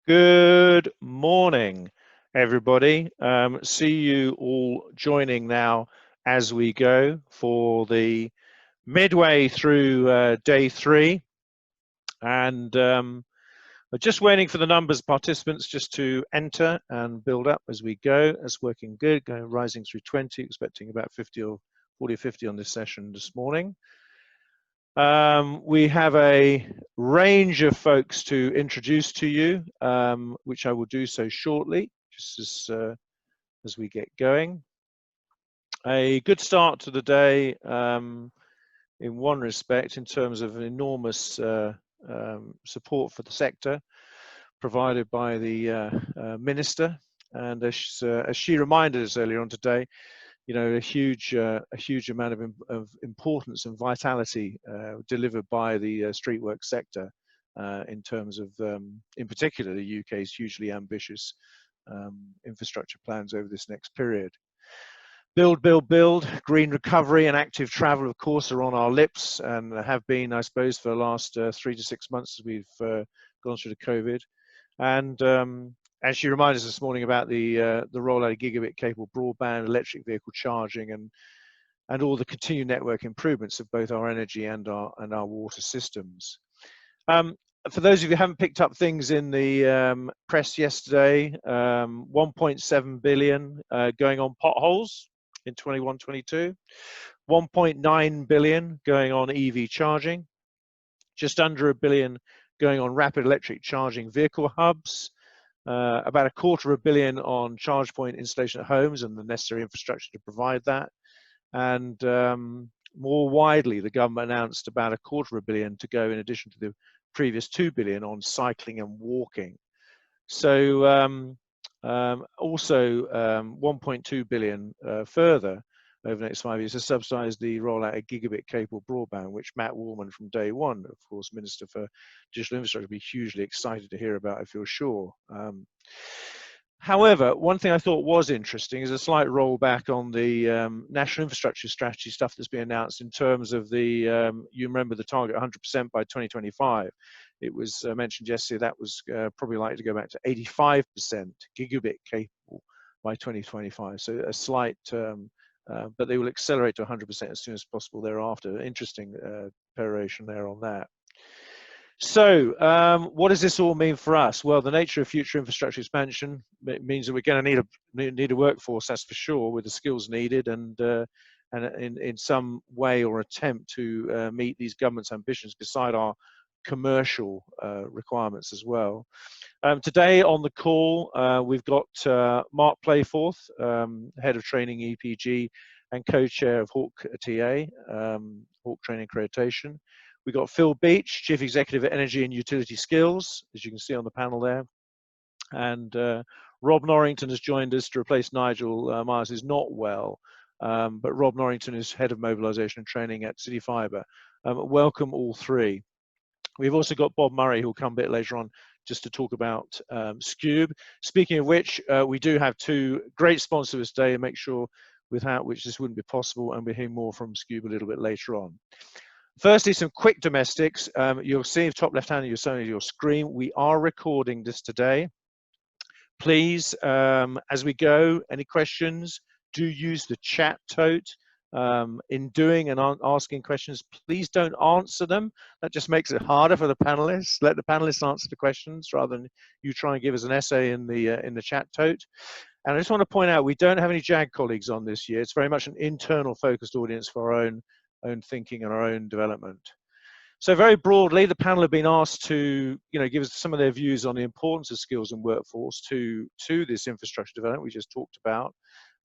Good morning, everybody. See you all joining now as we go for the midway through day 3. And we're just waiting for the numbers of participants just to enter and build up as we go. That's working good, rising through 20, expecting about 40 or 50 on this session this morning. We have a range of folks to introduce to you, which I will do so shortly, just as we get going. A good start to the day in one respect, in terms of enormous support for the sector provided by the Minister. And as she reminded us earlier on today, you know, a huge amount of importance and vitality delivered by the streetwork sector in terms of, in particular, the UK's hugely ambitious infrastructure plans over this next period. Build, build, build, green recovery and active travel, of course, are on our lips and have been, I suppose, for the last 3 to 6 months as we've gone through the COVID. And as she reminded us this morning about the rollout of gigabit-capable broadband, electric vehicle charging, and all the continued network improvements of both our energy and our water systems. For those of you who haven't picked up things in the press yesterday, 1.7 billion going on potholes in 21-22, 1.9 billion going on EV charging, just under $1 billion going on rapid electric charging vehicle hubs, about $250 million on charge point installation at homes and the necessary infrastructure to provide that. And more widely, the government announced about $250 million to go in addition to the previous $2 billion on cycling and walking. So also 1.2 billion further over the next 5 years to subsidise the rollout of gigabit-capable broadband, which Matt Wallman from day one, of course, Minister for Digital Infrastructure, will be hugely excited to hear about, I feel sure. However, one thing I thought was interesting is a slight rollback on the National Infrastructure Strategy stuff that's been announced in terms of the, you remember the target 100% by 2025. It was mentioned yesterday that was probably likely to go back to 85% gigabit capable by 2025. So a slight, but they will accelerate to 100% as soon as possible thereafter. Interesting peroration there on that. So what does this all mean for us? Well, the nature of future infrastructure expansion means that we're going to need a workforce, that's for sure, with the skills needed and in some way or attempt to meet these government's ambitions beside our commercial requirements as well. Today on the call, we've got Mark Playforth, Head of Training EPG and Co-Chair of HAL TA, HAL Training Accreditation. We've got Phil Beach, Chief Executive at Energy and Utility Skills, as you can see on the panel there. And Rob Norrington has joined us to replace Nigel Myers, who's not well. But Rob Norrington is Head of Mobilisation and Training at CityFibre. Welcome all three. We've also got Bob Murray, who'll come a bit later on just to talk about Scube. Speaking of which, we do have two great sponsors today, and make sure without which this wouldn't be possible, and we'll hear more from Scube a little bit later on. Firstly, some quick domestics. You'll see top left-hand of your screen, we are recording this today. Please, as we go, any questions, do use the chat tote. In doing and asking questions, please don't answer them. That just makes it harder for the panelists. Let the panelists answer the questions rather than you try and give us an essay in the chat tote. And I just want to point out, we don't have any JAG colleagues on this year. It's very much an internal focused audience for our own thinking and our own development. So very broadly, the panel have been asked to, give us some of their views on the importance of skills and workforce to this infrastructure development we just talked about.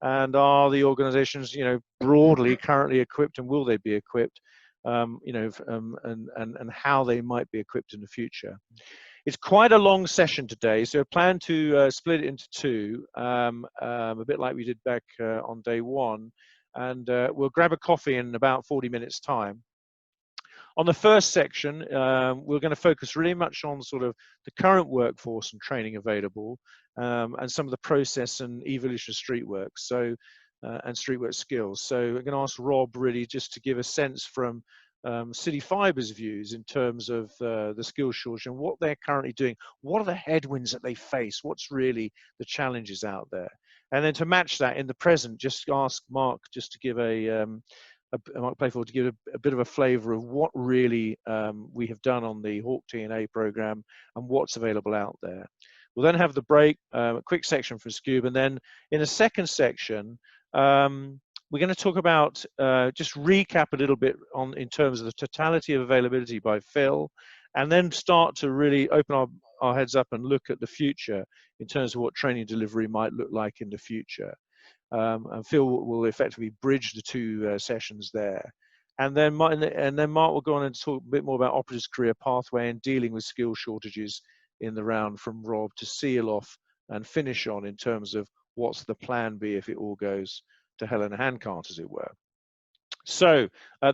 And are the organisations, broadly currently equipped, and will they be equipped, and how they might be equipped in the future. It's quite a long session today, so I plan to split it into two, a bit like we did back on day one. And we'll grab a coffee in about 40 minutes time. On the first section, we're going to focus really much on sort of the current workforce and training available, and some of the process and evolution of streetwork, and streetwork skills. So I'm going to ask Rob really just to give a sense from CityFibre's views in terms of the skills shortage and what they're currently doing. What are the headwinds that they face? What's really the challenges out there? And then to match that in the present, just ask Mark just to give Mark Playforth to give a bit of a flavour of what really we have done on the Hawk TNA programme and what's available out there. We'll then have the break, a quick section for Scoob, and then in a second section, we're going to talk about, just recap a little bit in terms of the totality of availability by Phil, and then start to really open our heads up and look at the future in terms of what training delivery might look like in the future. And Phil will effectively bridge the two sessions there. And then Mark will go on and talk a bit more about operatives' career pathway and dealing with skill shortages in the round from Rob to seal off and finish on in terms of what's the plan B if it all goes to hell in a handcart, as it were. So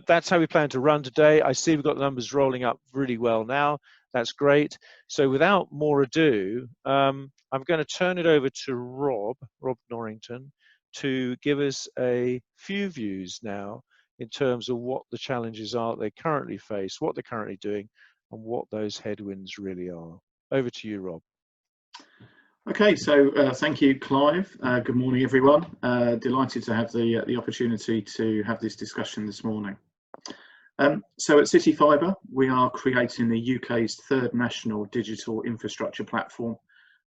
that's how we plan to run today. I see we've got the numbers rolling up really well now. That's great. So without more ado, I'm going to turn it over to Rob Norrington, to give us a few views now in terms of what the challenges are they currently face, what they're currently doing, and what those headwinds really are. Over to you, Rob. Okay, so thank you, Clive. Good morning, everyone. Delighted to have the opportunity to have this discussion this morning. So at CityFibre, we are creating the UK's third national digital infrastructure platform,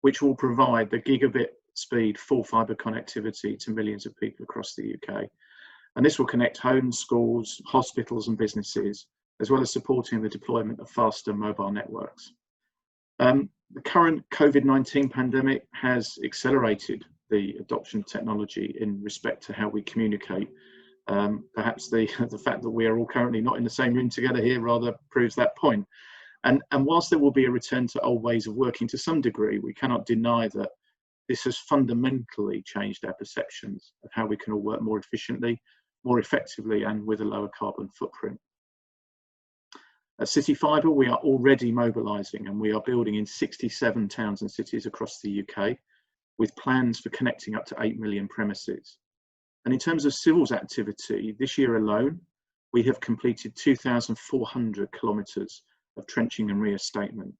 which will provide the gigabit speed full fibre connectivity to millions of people across the UK. And this will connect homes, schools, hospitals and businesses, as well as supporting the deployment of faster mobile networks. The current COVID-19 pandemic has accelerated the adoption of technology in respect to how we communicate. Perhaps the fact that we are all currently not in the same room together here rather proves that point. And whilst there will be a return to old ways of working to some degree, we cannot deny that this has fundamentally changed our perceptions of how we can all work more efficiently, more effectively, and with a lower carbon footprint. At CityFibre, we are already mobilising, and we are building in 67 towns and cities across the UK, with plans for connecting up to 8 million premises. And in terms of civils activity, this year alone, we have completed 2,400 kilometres of trenching and re-estatement.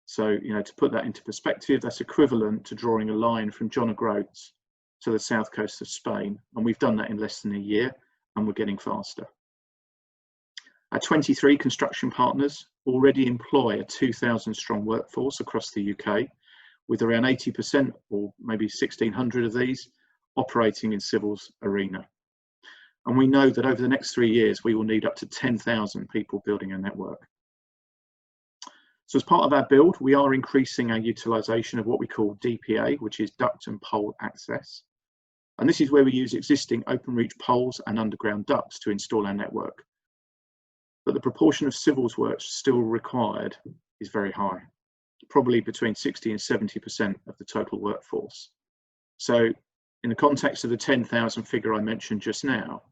So, you know, to put that into perspective, that's equivalent to drawing a line from John O'Groats to the south coast of Spain. And we've done that in less than a year, and we're getting faster. Our 23 construction partners already employ a 2,000 strong workforce across the UK, with around 80% or maybe 1,600 of these operating in civils arena. And we know that over the next 3 years, we will need up to 10,000 people building a network. So as part of our build, we are increasing our utilisation of what we call DPA, which is duct and pole access. And this is where we use existing open reach poles and underground ducts to install our network. But the proportion of civils works still required is very high, probably between 60 and 70% of the total workforce. So in the context of the 10,000 figure I mentioned just now,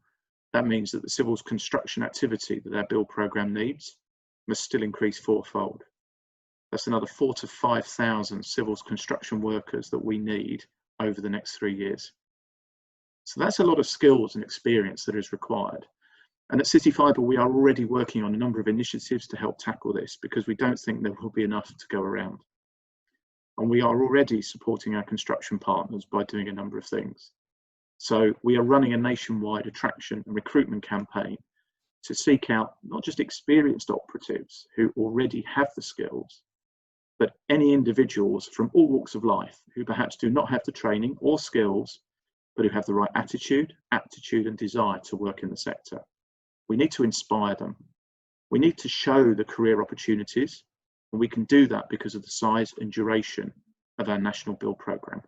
that means that the civils construction activity that our build programme needs must still increase fourfold. That's another 4,000 to 5,000 civils construction workers that we need over the next 3 years. So that's a lot of skills and experience that is required. And at CityFibre, we are already working on a number of initiatives to help tackle this, because we don't think there will be enough to go around. And we are already supporting our construction partners by doing a number of things. So we are running a nationwide attraction and recruitment campaign to seek out not just experienced operatives who already have the skills, but any individuals from all walks of life who perhaps do not have the training or skills, but who have the right attitude, aptitude and desire to work in the sector. We need to inspire them. We need to show the career opportunities, and we can do that because of the size and duration of our national build programme.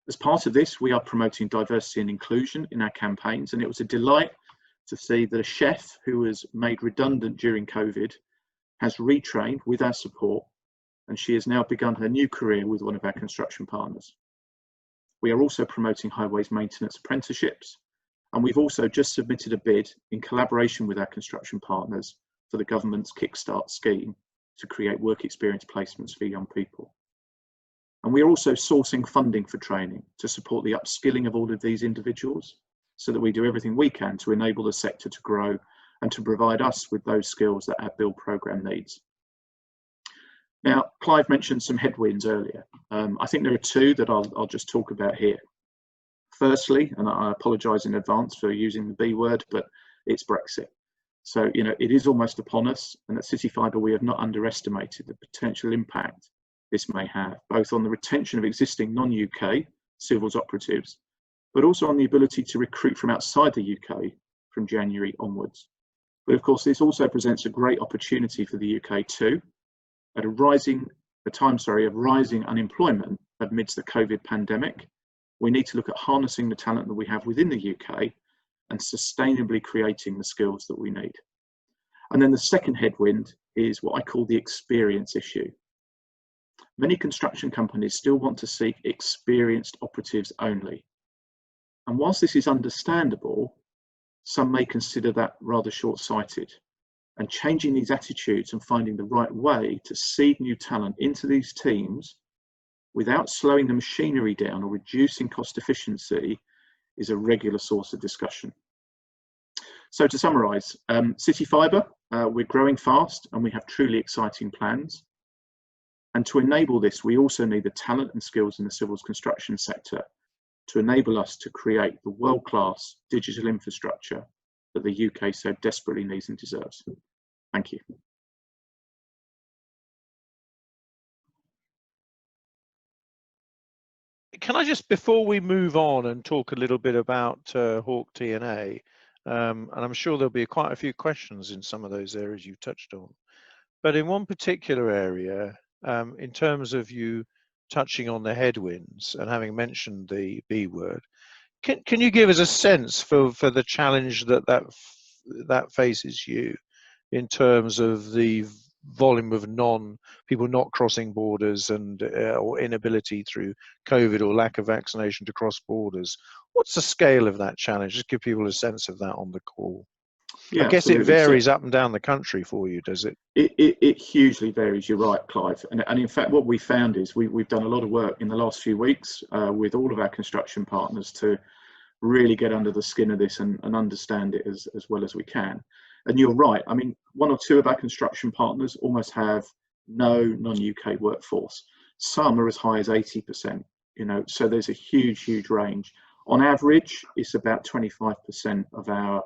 As part of this, we are promoting diversity and inclusion in our campaigns, and it was a delight to see that a chef who was made redundant during COVID has retrained with our support, and she has now begun her new career with one of our construction partners. We are also promoting highways maintenance apprenticeships, and we've also just submitted a bid in collaboration with our construction partners for the government's Kickstart scheme to create work experience placements for young people. And we are also sourcing funding for training to support the upskilling of all of these individuals, so that we do everything we can to enable the sector to grow and to provide us with those skills that our build programme needs. Now, Clive mentioned some headwinds earlier. I think there are two that I'll just talk about here. Firstly, and I apologise in advance for using the B word, but it's Brexit. So, you know, it is almost upon us, and at CityFibre we have not underestimated the potential impact this may have, both on the retention of existing non-UK civils operatives, but also on the ability to recruit from outside the UK from January onwards. But of course, this also presents a great opportunity for the UK too. At a time of rising unemployment amidst the COVID pandemic, we need to look at harnessing the talent that we have within the UK and sustainably creating the skills that we need. And then the second headwind is what I call the experience issue. Many construction companies still want to seek experienced operatives only. And whilst this is understandable, some may consider that rather short-sighted. And changing these attitudes and finding the right way to seed new talent into these teams without slowing the machinery down or reducing cost efficiency is a regular source of discussion. So to summarise, CityFibre, we're growing fast and we have truly exciting plans. And to enable this, we also need the talent and skills in the civils construction sector to enable us to create the world-class digital infrastructure that the UK so desperately needs and deserves. Thank you. Can I just, before we move on and talk a little bit about Hawk TNA, and I'm sure there'll be quite a few questions in some of those areas you touched on, but in one particular area, in terms of you touching on the headwinds and having mentioned the B word, can you give us a sense for the challenge that faces you in terms of the volume of people not crossing borders and or inability through COVID or lack of vaccination to cross borders? What's the scale of that challenge? Just give people a sense of that on the call. Yeah, I guess absolutely. it varies up and down the country for you, does it? It hugely varies, you're right, Clive. And in fact, what we found is we've done a lot of work in the last few weeks with all of our construction partners to really get under the skin of this and understand it as well as we can. And you're right, I mean, one or two of our construction partners almost have no non-UK workforce. Some are as high as 80%, you know, so there's a huge range. On average, it's about 25% of our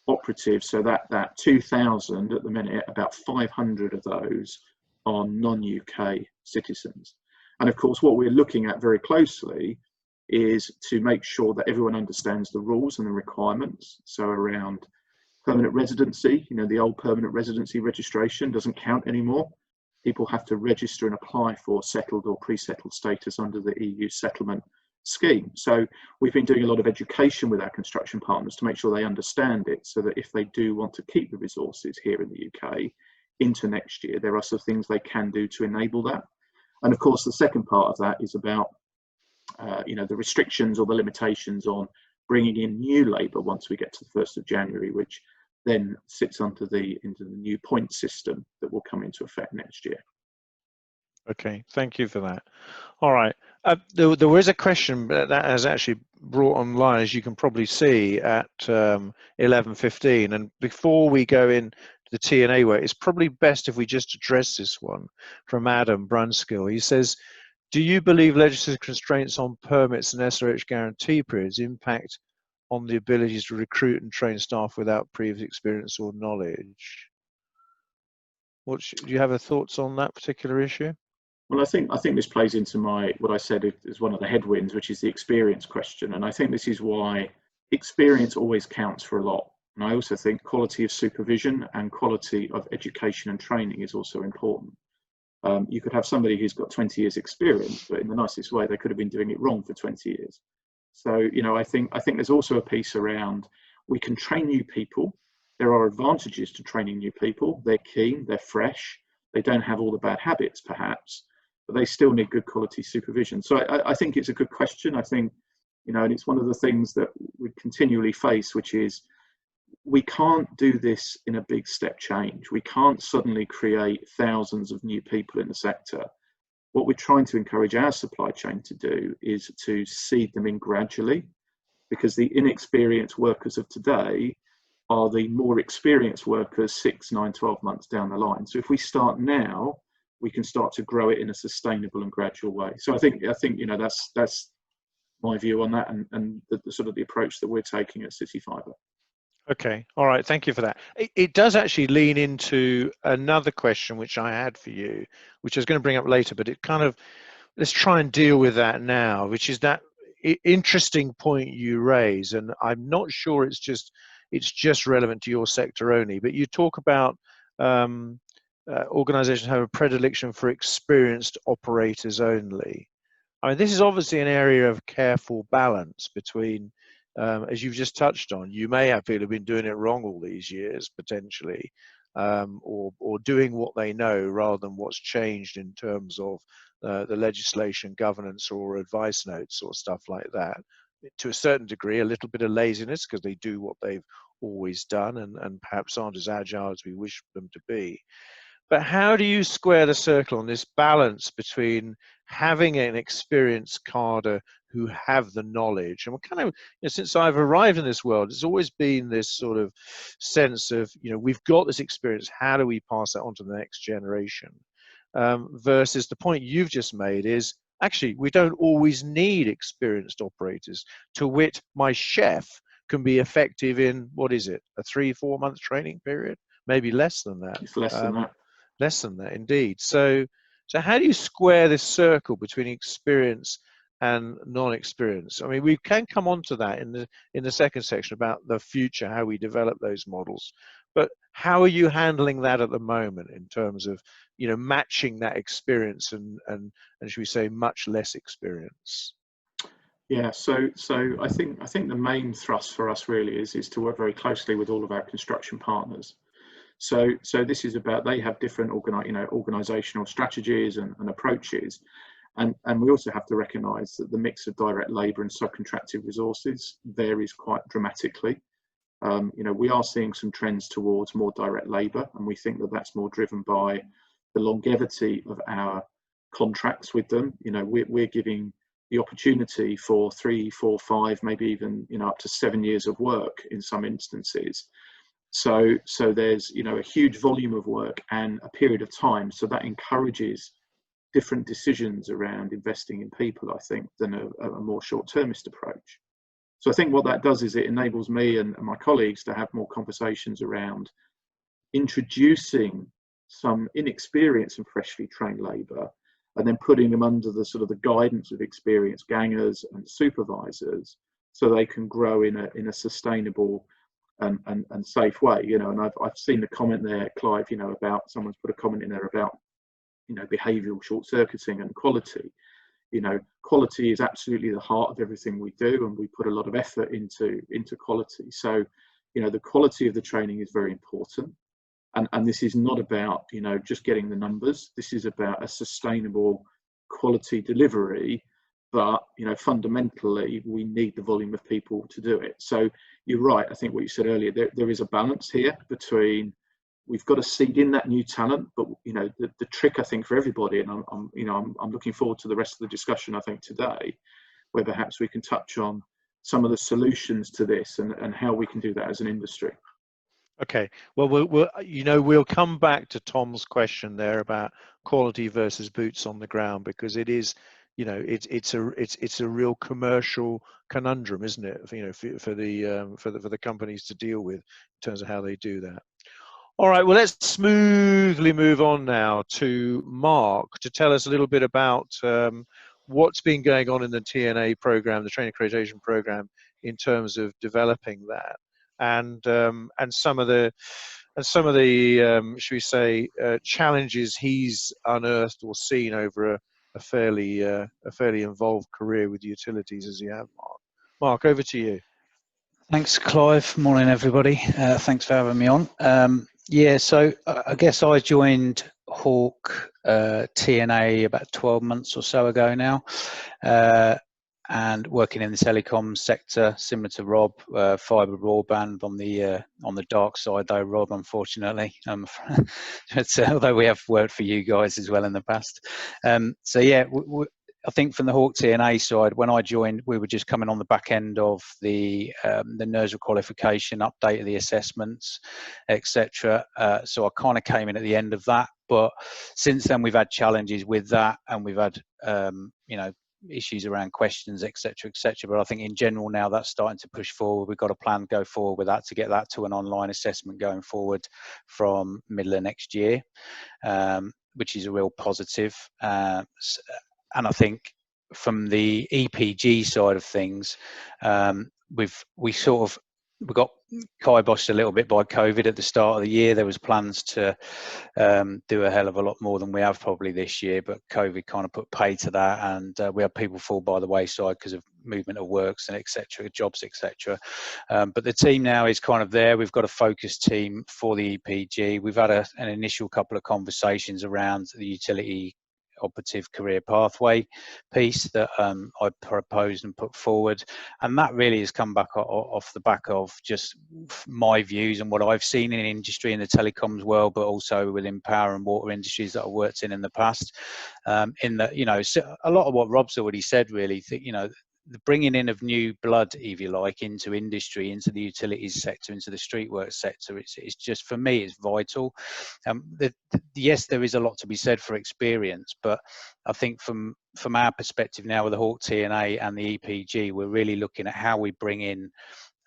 operatives, so that 2,000 at the minute, about 500 of those are non-UK citizens. And of course, what we're looking at very closely is to make sure that everyone understands the rules and the requirements. So around permanent residency, you know, the old permanent residency registration doesn't count anymore. People have to register and apply for settled or pre-settled status under the EU settlement scheme. So we've been doing a lot of education with our construction partners to make sure they understand it, so that if they do want to keep the resources here in the UK into next year, there are some things they can do to enable that. And of course, the second part of that is about you know, the restrictions or the limitations on bringing in new labour once we get to the 1st of January, which then sits into the new point system that will come into effect next year. Okay, thank you for that. All right, there was a question that has actually brought online, as you can probably see, at 11:15. And before we go in to the TNA work, it's probably best if we just address this one from Adam Brunskill. He says, do you believe legislative constraints on permits and SRH guarantee periods impact on the ability to recruit and train staff without previous experience or knowledge? Do you have thoughts on that particular issue? Well, I think this plays into what I said is one of the headwinds, which is the experience question. And I think this is why experience always counts for a lot. And I also think quality of supervision and quality of education and training is also important. You could have somebody who's got 20 years experience, but in the nicest way, they could have been doing it wrong for 20 years. So, you know, I think there's also a piece around, we can train new people. There are advantages to training new people. They're keen, they're fresh, they don't have all the bad habits perhaps, but they still need good quality supervision. So I think it's a good question. I think, you know, and it's one of the things that we continually face, which is we can't do this in a big step change. We can't suddenly create thousands of new people in the sector. What we're trying to encourage our supply chain to do is to seed them in gradually, because the inexperienced workers of today are the more experienced workers 6, 9, 12 months down the line. So if we start now, we can start to grow it in a sustainable and gradual way. So I think you know, that's my view on that, and the sort of the approach that we're taking at CityFibre. Okay, all right, thank you for that. It does actually lean into another question which I had for you, which I was going to bring up later, but it kind of, let's try and deal with that now, which is that interesting point you raise, and I'm not sure it's just relevant to your sector only, but you talk about organizations have a predilection for experienced operators only. I mean, this is obviously an area of careful balance between, as you've just touched on, you may have people who've been doing it wrong all these years, potentially, or doing what they know rather than what's changed in terms of the legislation, governance, or advice notes or stuff like that. To a certain degree, a little bit of laziness because they do what they've always done and perhaps aren't as agile as we wish them to be. But how do you square the circle on this balance between having an experienced cadre who have the knowledge? And we're kind of, you know, since I've arrived in this world, it's always been this sort of sense of, you know, we've got this experience, how do we pass that on to the next generation? Versus the point you've just made is, actually, we don't always need experienced operators. To wit, my chef can be effective in, what is it, a 3-4 month training period? Maybe less than that. It's less than that. Less than that, indeed. So how do you square this circle between experience and non-experience? I mean, we can come on to that in the second section about the future, how we develop those models. But how are you handling that at the moment in terms of, you know, matching that experience and should we say much less experience? Yeah, so I think the main thrust for us really is to work very closely with all of our construction partners. So this is about, they have different organizational strategies and approaches, and we also have to recognise that the mix of direct labour and subcontracted resources varies quite dramatically. You know, we are seeing some trends towards more direct labour, and we think that that's more driven by the longevity of our contracts with them. You know, we're giving the opportunity for 3, 4, 5, maybe even, you know, up to 7 years of work in some instances. So there's, you know, a huge volume of work and a period of time. So that encourages different decisions around investing in people, I think, than a more short-termist approach. So I think what that does is it enables me and my colleagues to have more conversations around introducing some inexperienced and freshly trained labour, and then putting them under the sort of the guidance of experienced gangers and supervisors, so they can grow in a sustainable and safe way, you know. And I've seen the comment there, Clive, you know, about, someone's put a comment in there about, you know, behavioural short-circuiting and quality. You know, quality is absolutely the heart of everything we do, and we put a lot of effort into quality. So, you know, the quality of the training is very important, and this is not about, you know, just getting the numbers. This is about a sustainable quality delivery. But, you know, fundamentally, we need the volume of people to do it. So you're right. I think what you said earlier, there is a balance here between, we've got to seed in that new talent, but, you know, the trick, I think, for everybody, and I'm looking forward to the rest of the discussion, I think, today, where perhaps we can touch on some of the solutions to this and how we can do that as an industry. Okay, well, we'll come back to Tom's question there about quality versus boots on the ground, because it is, you know, it's a real commercial conundrum, isn't it? You know, for the companies to deal with in terms of how they do that. All right, well, let's smoothly move on now to Mark to tell us a little bit about what's been going on in the TNA program, the training accreditation program, in terms of developing that. And some of the should we say challenges he's unearthed or seen over a fairly involved career with utilities as you have, Mark. Mark, over to you. Thanks, Clive. Morning, everybody. Thanks for having me on. Yeah, so I guess I joined Hawk TNA about 12 months or so ago now. And working in the telecom sector, similar to Rob, fibre broadband on the dark side, though, Rob, unfortunately. But, although we have worked for you guys as well in the past. So yeah, I think from the Hawk TNA side, when I joined, we were just coming on the back end of the NERSA qualification, update of the assessments, etc. So I kind of came in at the end of that. But since then, we've had challenges with that, and we've had issues around questions, etc., etc. But I think in general now that's starting to push forward. We've got a plan to go forward with that to get that to an online assessment going forward from middle of next year, which is a real positive. And I think from the EPG side of things, we got kiboshed a little bit by COVID at the start of the year. There was plans to do a hell of a lot more than we have probably this year, but COVID kind of put pay to that, and we had people fall by the wayside because of movement of works and etc., jobs, etc. But the team now is kind of there. We've got a focused team for the EPG. We've had an initial couple of conversations around the utility operative career pathway piece that I proposed and put forward, and that really has come back off the back of just my views and what I've seen in industry in the telecoms world, but also within power and water industries that I worked in the past. In that, a lot of what Rob's already said, really, the bringing in of new blood, if you like, into industry, into the utilities sector, into the streetworks sector, it's just, for me, it's vital. Yes, there is a lot to be said for experience, but I think from our perspective now with the Hawk TNA and the EPG, we're really looking at how we bring in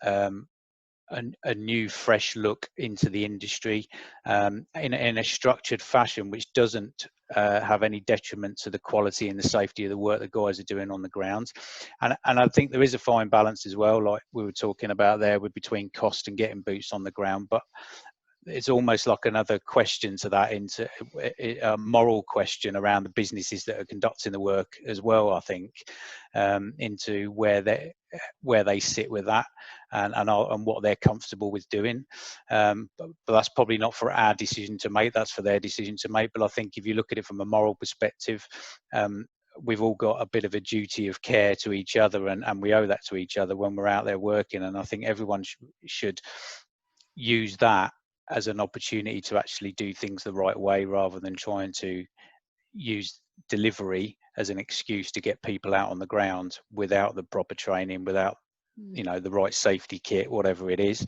a new, fresh look into the industry in a structured fashion, which doesn't have any detriment to the quality and the safety of the work the guys are doing on the ground. And I think there is a fine balance as well, like we were talking about there, between cost and getting boots on the ground. But it's almost like another question to that, into a moral question around the businesses that are conducting the work as well, I think, into where they sit with that and what they're comfortable with doing. But that's probably not for our decision to make, that's for their decision to make. But I think if you look at it from a moral perspective, we've all got a bit of a duty of care to each other, and we owe that to each other when we're out there working. And I think everyone should use that as an opportunity to actually do things the right way, rather than trying to use delivery as an excuse to get people out on the ground without the proper training, without the right safety kit, whatever it is.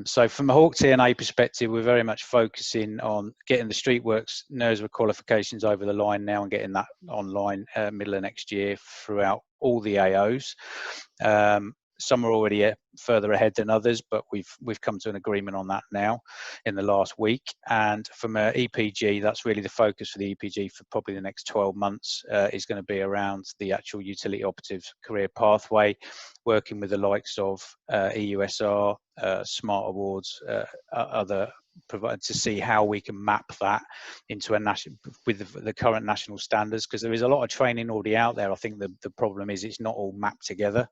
So from a Hawk TNA perspective, we're very much focusing on getting the Streetworks NERSA qualifications over the line now and getting that online middle of next year throughout all the AOs. Some are already further ahead than others, but we've come to an agreement on that now in the last week. And from EPG, that's really the focus for the EPG for probably the next 12 months, is going to be around the actual utility operative career pathway, working with the likes of EUSR, Smart Awards, other providers, to see how we can map that into a national, with the current national standards, because there is a lot of training already out there. I think the problem is it's not all mapped together,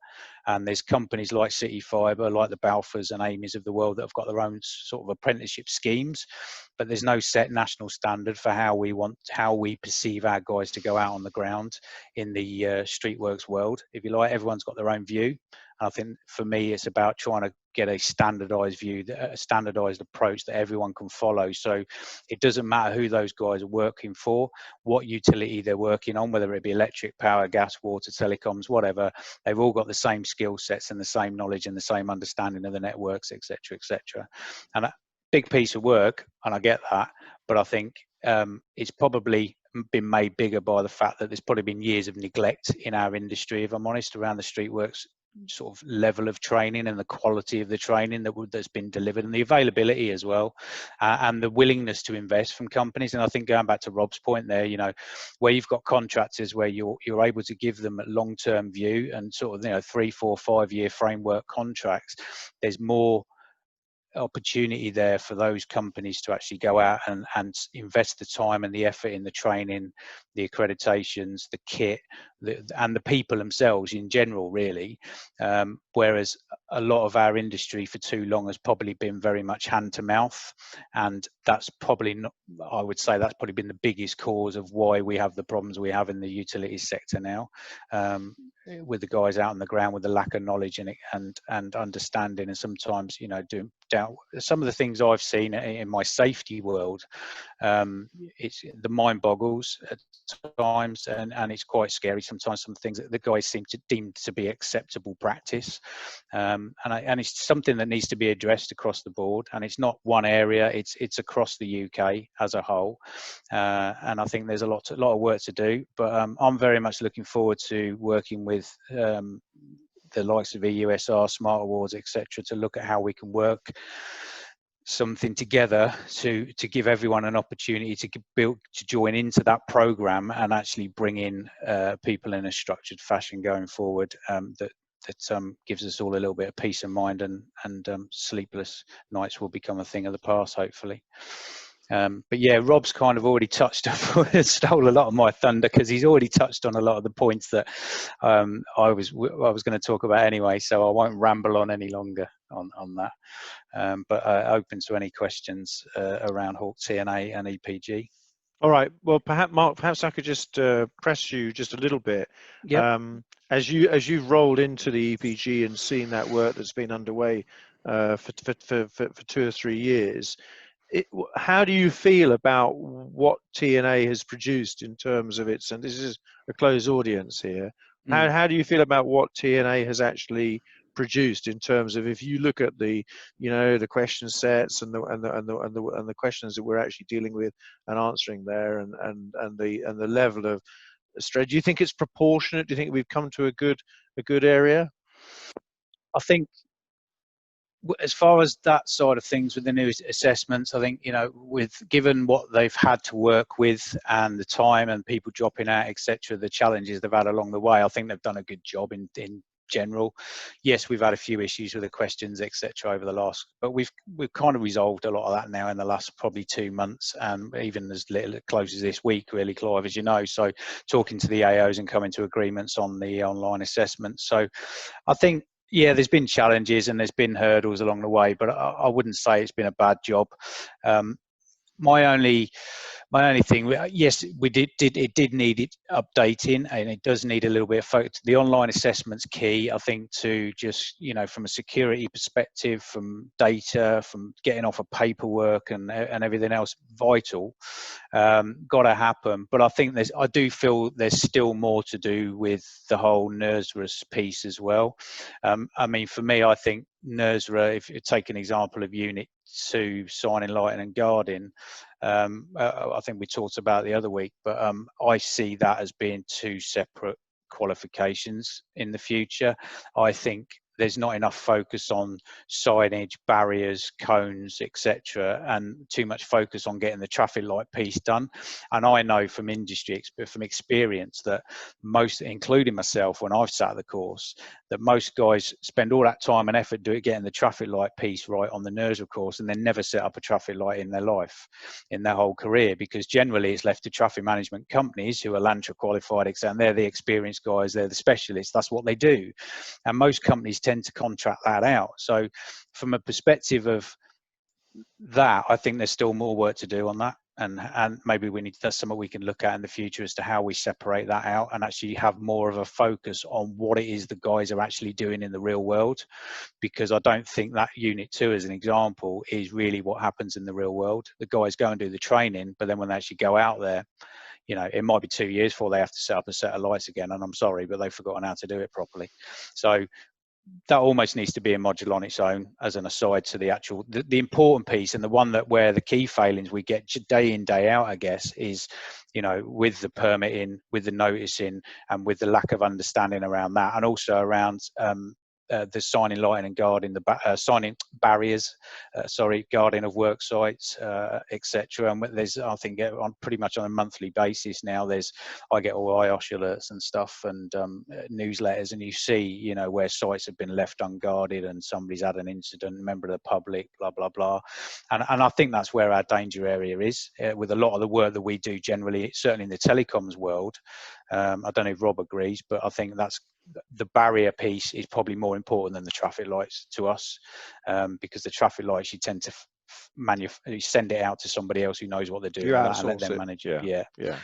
and there's companies like CityFibre, like the Balfours and Amy's of the world that have got their own sort of apprenticeship schemes, but there's no set national standard for how we perceive our guys to go out on the ground in the streetworks world, if you like. Everyone's got their own view. I think for me, it's about trying to get a standardized view, a standardized approach that everyone can follow. So it doesn't matter who those guys are working for, what utility they're working on, whether it be electric, power, gas, water, telecoms, whatever. They've all got the same skill sets and the same knowledge and the same understanding of the networks, etc., etc. And a big piece of work, and I get that, but I think it's probably been made bigger by the fact that there's probably been years of neglect in our industry, if I'm honest, around the streetworks sort of level of training and the quality of the training that's been delivered, and the availability as well, and the willingness to invest from companies. And I think, going back to Rob's point there, where you've got contractors where you're able to give them a long-term view and sort of 3, 4, 5 year framework contracts, there's more opportunity there for those companies to actually go out and invest the time and the effort in the training, the accreditations, the kit, and the people themselves in general, really. Whereas a lot of our industry for too long has probably been very much hand to mouth, and that's probably not, I would say that's probably been the biggest cause of why we have the problems we have in the utilities sector now, with the guys out on the ground, with the lack of knowledge and understanding, and sometimes doing some of the things I've seen in my safety world It's the mind boggles at times, and it's quite scary sometimes. Some things that the guys seem to deem to be acceptable practice, and it's something that needs to be addressed across the board. And it's not one area; it's across the UK as a whole. And I think there's a lot of work to do. But I'm very much looking forward to working with the likes of EUSR, Smart Awards, etc., to look at how we can work something together to give everyone an opportunity to join into that program and actually bring in people in a structured fashion going forward, that gives us all a little bit of peace of mind, and sleepless nights will become a thing of the past, hopefully. But yeah, Rob's kind of already touched on, stole a lot of my thunder, because he's already touched on a lot of the points that I was going to talk about anyway, so I won't ramble on any longer on that. But open to any questions around Hawk TNA and EPG. All right. Well, Mark, perhaps I could just press you just a little bit. Yep. As you've rolled into the EPG and seen that work that's been underway for 2 or 3 years, how do you feel about what TNA has produced in terms of its, and this is a closed audience here, how do you feel about what TNA has actually produced in terms of, if you look at the, the question sets and the questions that we're actually dealing with and answering there, and the level of stress, do you think it's proportionate? Do you think we've come to a good area? I think, as far as that side of things with the new assessments, I think, given what they've had to work with and the time and people dropping out, etc., the challenges they've had along the way, I think they've done a good job in general. Yes, we've had a few issues with the questions, etc., over the last, but we've kind of resolved a lot of that now in the last probably 2 months, and even as close as this week, really, Clive, as you know. So talking to the AOs and coming to agreements on the online assessment. So I think, yeah, there's been challenges and there's been hurdles along the way, but I wouldn't say it's been a bad job. My only thing, yes, it did need it updating, and it does need a little bit of focus. The online assessment's key, I think, to just, from a security perspective, from data, from getting off of paperwork and everything else, vital. Got to happen. But I do feel there's still more to do with the whole NERSRA piece as well. I mean, for me, I think NERSRA, if you take an example of Unit 2, signing, lighting and guarding, I think we talked about the other week, but I see that as being 2 separate qualifications in the future. I think there's not enough focus on signage, barriers, cones, etc., and too much focus on getting the traffic light piece done. And I know from industry, from experience, that most, including myself when I've sat the course, that most guys spend all that time and effort getting the traffic light piece right on the NERSRA course, and then never set up a traffic light in their life, in their whole career, because generally it's left to traffic management companies who are LANTRA qualified, etc., and they're the experienced guys, they're the specialists, that's what they do. And most companies tend to contract that out. So from a perspective of that, I think there's still more work to do on that, and maybe that's something we can look at in the future as to how we separate that out and actually have more of a focus on what it is the guys are actually doing in the real world, because I don't think that Unit 2, as an example, is really what happens in the real world. The guys go and do the training, but then when they actually go out there, it might be 2 years before they have to set up a set of lights again, and I'm sorry, but they've forgotten how to do it properly. So that almost needs to be a module on its own, as an aside to the actual, the important piece, and the one where the key failings we get day in, day out, I guess, is, with the permitting, with the noticing, and with the lack of understanding around that, and also around the signing, lighting and guarding, the signing barriers, guarding of work sites, etc. And there's, I think, on pretty much on a monthly basis now, I get all IOSH alerts and stuff, and newsletters, and you see, where sites have been left unguarded and somebody's had an incident, member of the public, blah blah blah, and I think that's where our danger area is, with a lot of the work that we do generally, certainly in the telecoms world. I don't know if Rob agrees, but I think that's the barrier piece is probably more important than the traffic lights to us, because the traffic lights, you tend to you send it out to somebody else who knows what they're doing You with that and let outsource them it. manage it. Yeah.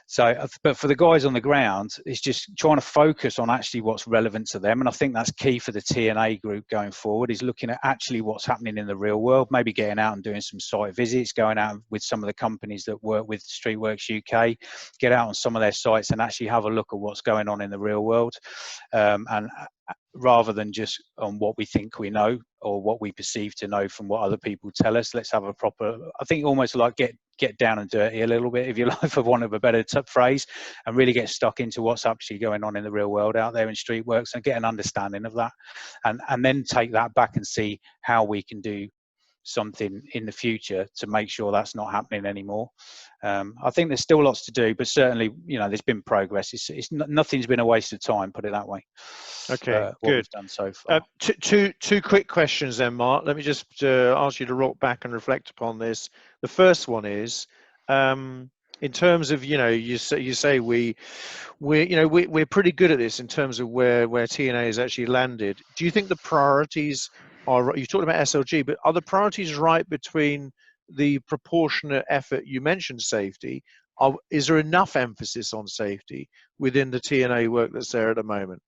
So, but for the guys on the ground, it's just trying to focus on actually what's relevant to them. And I think that's key for the TNA group going forward, is looking at actually what's happening in the real world, maybe getting out and doing some site visits, going out with some of the companies that work with Streetworks UK, get out on some of their sites and actually have a look at what's going on in the real world. And rather than just on what we think we know or what we perceive to know from what other people tell us, let's have a proper, I think almost like get down and dirty a little bit, if you like, for want of a better phrase, and really get stuck into what's actually going on in the real world out there in Streetworks and get an understanding of that, and then take that back and see how we can do something in the future to make sure that's not happening anymore. I think there's still lots to do, but certainly, there's been progress. Nothing's been a waste of time, put it that way. Okay, what good. we've done so far. Two quick questions then, Mark. Let me just ask you to rock back and reflect upon this. The first one is, in terms of, you say we're pretty good at this in terms of where TNA has actually landed. Do you think the priorities are, you talked about SLG, but are the priorities right between the proportionate effort? You mentioned safety. Is there enough emphasis on safety within the TNA work that's there at the moment?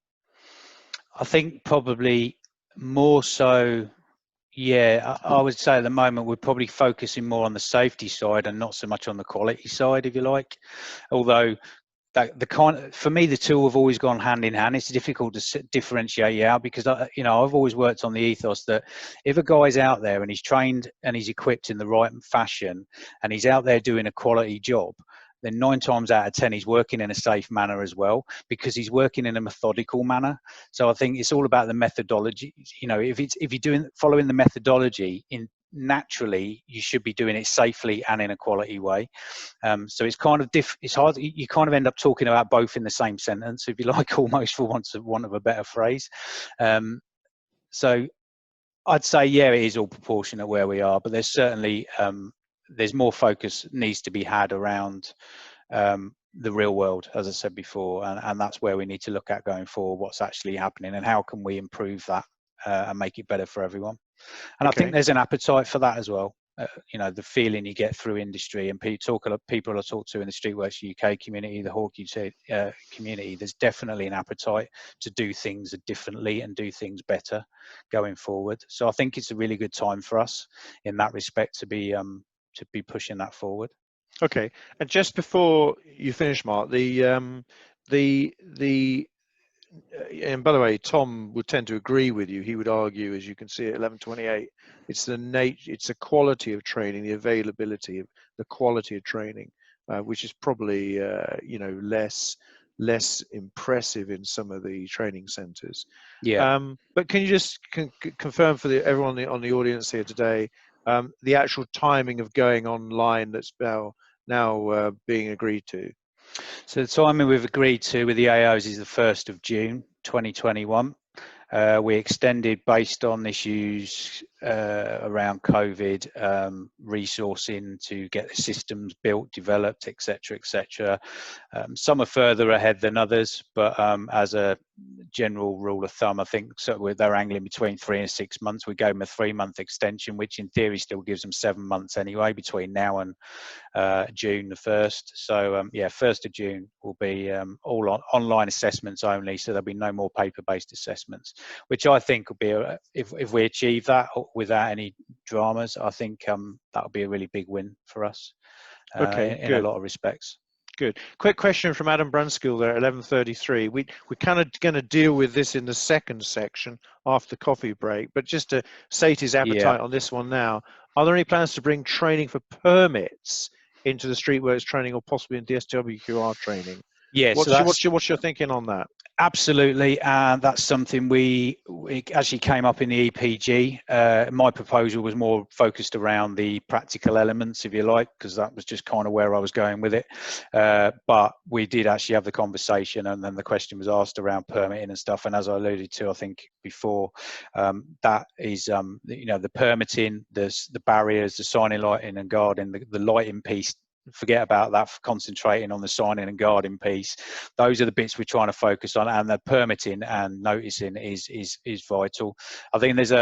I think probably more so. Yeah, I would say at the moment we're probably focusing more on the safety side and not so much on the quality side, if you like. Although for me, the two have always gone hand in hand. It's difficult to differentiate you out, because I've always worked on the ethos that if a guy's out there and he's trained and he's equipped in the right fashion and he's out there doing a quality job, then 9 times out of 10 he's working in a safe manner as well, because he's working in a methodical manner. So I think it's all about the methodology. If you're following the methodology, naturally you should be doing it safely and in a quality way. So it's kind of it's hard. You kind of end up talking about both in the same sentence, if you like, almost, for want of a better phrase. So I'd say, yeah, it is all proportionate where we are, but there's certainly there's more focus needs to be had around the real world, as I said before, and that's where we need to look at going forward, what's actually happening and how can we improve that and make it better for everyone. And I think there's an appetite for that as well. The feeling you get through industry and people I talk to in the Streetworks UK community, the Hawk community, there's definitely an appetite to do things differently and do things better going forward. So I think it's a really good time for us in that respect to be pushing that forward. Okay, and just before you finish, Mark, and by the way, Tom would tend to agree with you. He would argue, as you can see at 11:28, it's the quality of training, the availability of the quality of training, which is probably less impressive in some of the training centres. Yeah. But can you just confirm for everyone on the audience here today, the actual timing of going online that's now being agreed to? So the timing we've agreed to with the AOs is the 1st of June 2021. We extended based on issues around COVID, resourcing to get the systems built, developed, etc., etc. Some are further ahead than others, but as a general rule of thumb, I think they're angling between 3 and 6 months. We gave them a 3-month extension, which in theory still gives them 7 months anyway between now and June the 1st. So 1st of June will be all online assessments only, so there'll be no more paper-based assessments, which I think will be if we achieve that without any dramas, I think that'll be a really big win for us in a lot of respects. Good. Quick question from Adam Brunskill there at 11:33. We're kind of going to deal with this in the second section after the coffee break, but just to sate his appetite on this one now, are there any plans to bring training for permits into the Streetworks training, or possibly into the SWQR training? Yeah. What's your thinking on that? Absolutely, and that's something we actually came up in the EPG. My proposal was more focused around the practical elements, if you like, because that was just kind of where I was going with it. But we did actually have the conversation, and then the question was asked around permitting and stuff. And as I alluded to, I think before, that is, the permitting, the barriers, the signing, lighting and guarding, the lighting piece. Forget about that, for concentrating on the signing and guarding piece. Those are the bits we're trying to focus on, and the permitting and noticing is vital. I think there's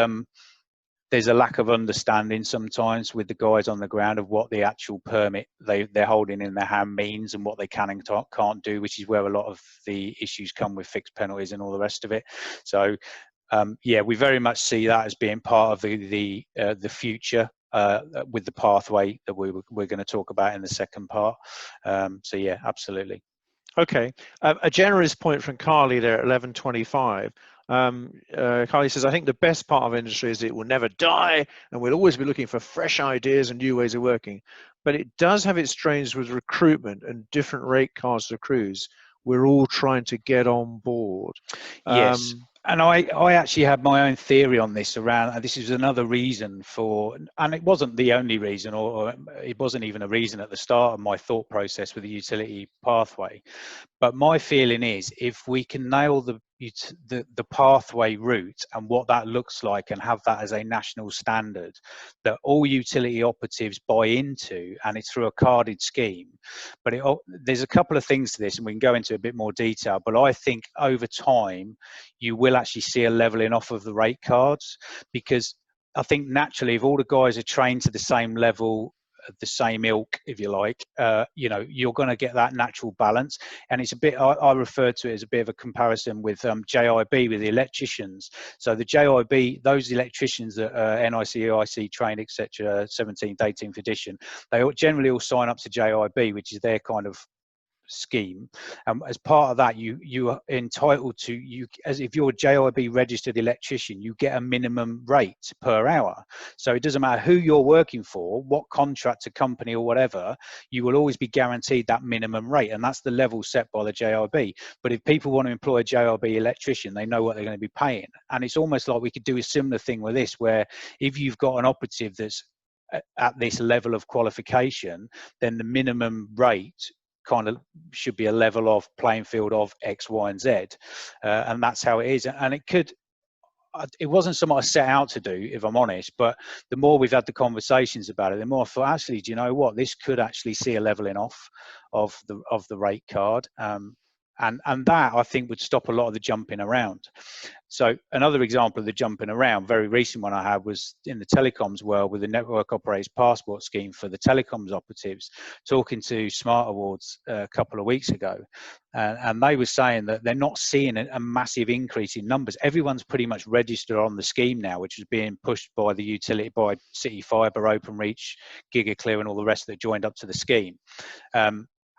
there's a lack of understanding sometimes with the guys on the ground of what the actual permit they're holding in their hand means and what they can and can't do, which is where a lot of the issues come with fixed penalties and all the rest of it. So yeah, we very much see that as being part of the future with the pathway that we're going to talk about in the second part. So yeah, absolutely. Okay, a generous point from Carly there at 11:25. Carly says, I think the best part of industry is it will never die and we'll always be looking for fresh ideas and new ways of working. But it does have its strains with recruitment and different rate cards for crews. We're all trying to get on board. Yes. And I actually had my own theory on this around, this is another reason for, and it wasn't the only reason, or it wasn't even a reason at the start of my thought process with the utility pathway. But my feeling is if we can nail the pathway route and what that looks like and have that as a national standard that all utility operatives buy into, and it's through a carded scheme. But there's a couple of things to this, and we can go into a bit more detail, but I think over time you will actually see a leveling off of the rate cards, because I think naturally if all the guys are trained to the same level, the same ilk, if you like, you know, you're going to get that natural balance. And it's a bit, I refer to it as a bit of a comparison with JIB, with the electricians. So the JIB, those electricians that are NIC, EIC trained, etc., 17th, 18th edition, they generally all sign up to JIB, which is their kind of scheme. As part of that, you are entitled to, as if you're a JIB registered electrician, you get a minimum rate per hour. So it doesn't matter who you're working for, what contractor, company or whatever, you will always be guaranteed that minimum rate, and that's the level set by the JIB. But if people want to employ a JIB electrician, they know what they're going to be paying. And it's almost like we could do a similar thing with this, where if you've got an operative that's at this level of qualification, then the minimum rate kind of should be a level of playing field of X, Y, and Z, and that's how it is. And it wasn't something I set out to do, if I'm honest, but the more we've had the conversations about it, the more I thought, actually, do you know what, this could actually see a leveling off of the rate card, and that I think would stop a lot of the jumping around. So another example of the jumping around, very recent one I had, was in the telecoms world with the network operators passport scheme for the telecoms operatives, talking to Smart Awards a couple of weeks ago. And they were saying that they're not seeing a massive increase in numbers. Everyone's pretty much registered on the scheme now, which is being pushed by the utility, by CityFibre, OpenReach, GigaClear and all the rest that joined up to the scheme.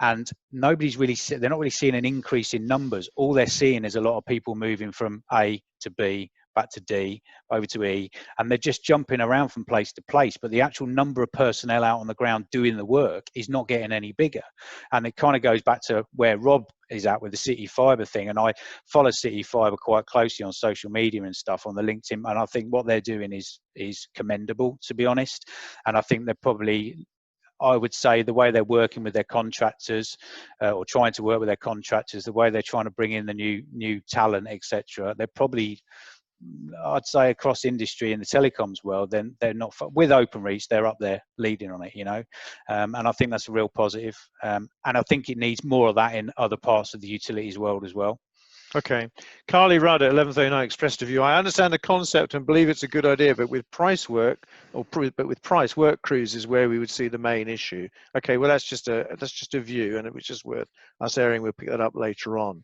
And nobody's really, they're not really seeing an increase in numbers. All they're seeing is a lot of people moving from A to B, back to D, over to E, and they're just jumping around from place to place. But the actual number of personnel out on the ground doing the work is not getting any bigger. And it kind of goes back to where Rob is at with the CityFibre thing. And I follow CityFibre quite closely on social media and stuff, on the LinkedIn. And I think what they're doing is commendable, to be honest. And I think they're probably, I would say, the way they're working with their contractors, or trying to work with their contractors, the way they're trying to bring in the new talent, etc. They're probably, I'd say, across industry in the telecoms world, then they're not, with OpenReach, they're up there leading on it, you know. And I think that's a real positive. And I think it needs more of that in other parts of the utilities world as well. Okay. Carly Rudd at 11:39 expressed a view. I understand the concept and believe it's a good idea, but with price work, work crews is where we would see the main issue. Okay, well that's just a view, and it was just worth us airing. We'll pick that up later on.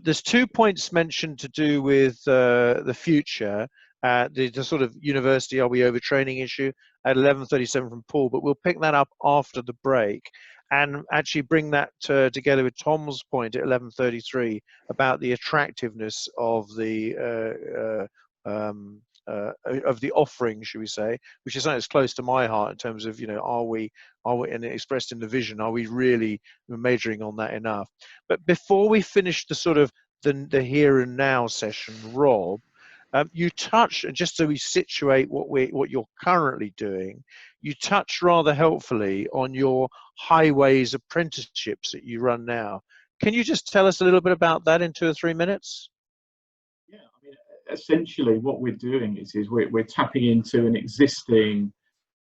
There's 2 points mentioned to do with the future. The sort of university, are we overtraining issue at 11:37 from Paul, but we'll pick that up after the break and actually bring that together with Tom's point at 11:33 about the attractiveness of the offering, should we say, which is something that's close to my heart in terms of, you know, are we, and expressed in the vision, are we really majoring on that enough? But before we finish the sort of the here and now session, Rob, you touched, just so we situate what you're currently doing, you touched rather helpfully on your highways apprenticeships that you run now. Can you just tell us a little bit about that in 2 or 3 minutes? Yeah, I mean, essentially what we're doing is we're tapping into an existing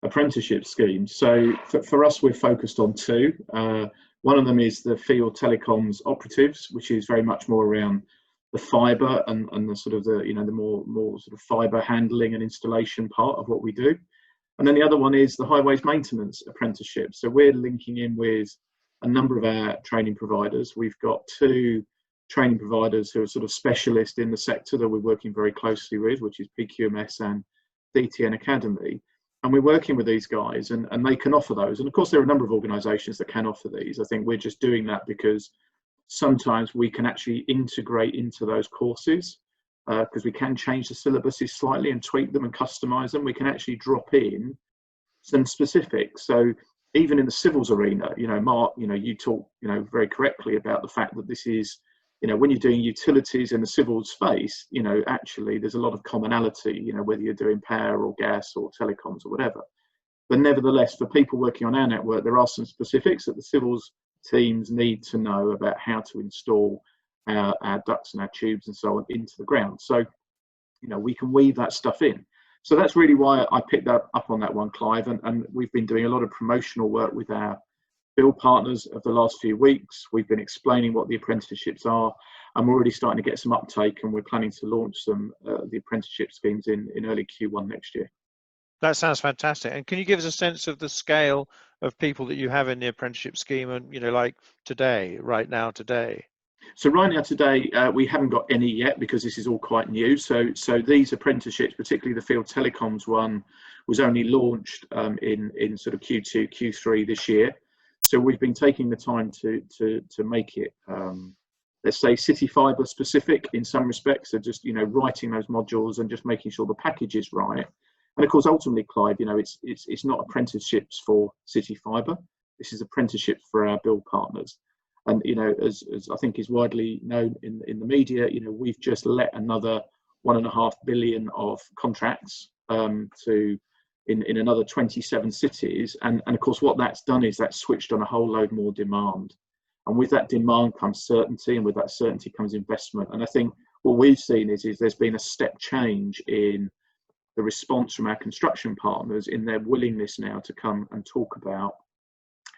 apprenticeship scheme. So for us, we're focused on two. One of them is the field telecoms operatives, which is very much more around the fibre and the sort of the the more sort of fibre handling and installation part of what we do. And then the other one is the highways maintenance apprenticeship. So we're linking in with a number of our training providers. We've got 2 training providers who are sort of specialists in the sector that we're working very closely with, which is PQMS and DTN Academy. And we're working with these guys, and they can offer those. And of course, there are a number of organisations that can offer these. I think we're just doing that because sometimes we can actually integrate into those courses, because we can change the syllabuses slightly and tweak them and customise them. We can actually drop in some specifics. So even in the civils arena, Mark, you talk, very correctly about the fact that this is, when you're doing utilities in the civil space, actually there's a lot of commonality, whether you're doing power or gas or telecoms or whatever. But nevertheless, for people working on our network, there are some specifics that the civils teams need to know about how to install our ducts and our tubes and so on into the ground. So, we can weave that stuff in. So that's really why I picked that up on that one, Clive. And we've been doing a lot of promotional work with our build partners of the last few weeks. We've been explaining what the apprenticeships are, and we're already starting to get some uptake, and we're planning to launch some the apprenticeship schemes in early Q1 next year. That sounds fantastic. And can you give us a sense of the scale of people that you have in the apprenticeship scheme, and like right now today? So right now today, we haven't got any yet because this is all quite new. So these apprenticeships, particularly the field telecoms one, was only launched in sort of Q2, Q3 this year. So we've been taking the time to make it, let's say, CityFibre specific in some respects. So just writing those modules and just making sure the package is right. And of course, ultimately, Clive, it's not apprenticeships for CityFibre. This is apprenticeships for our build partners. And as I think is widely known in the media, we've just let another 1.5 billion of contracts in another 27 cities, and of course what that's done is that's switched on a whole load more demand. And with that demand comes certainty, and with that certainty comes investment. And I think what we've seen is there's been a step change in the response from our construction partners in their willingness now to come and talk about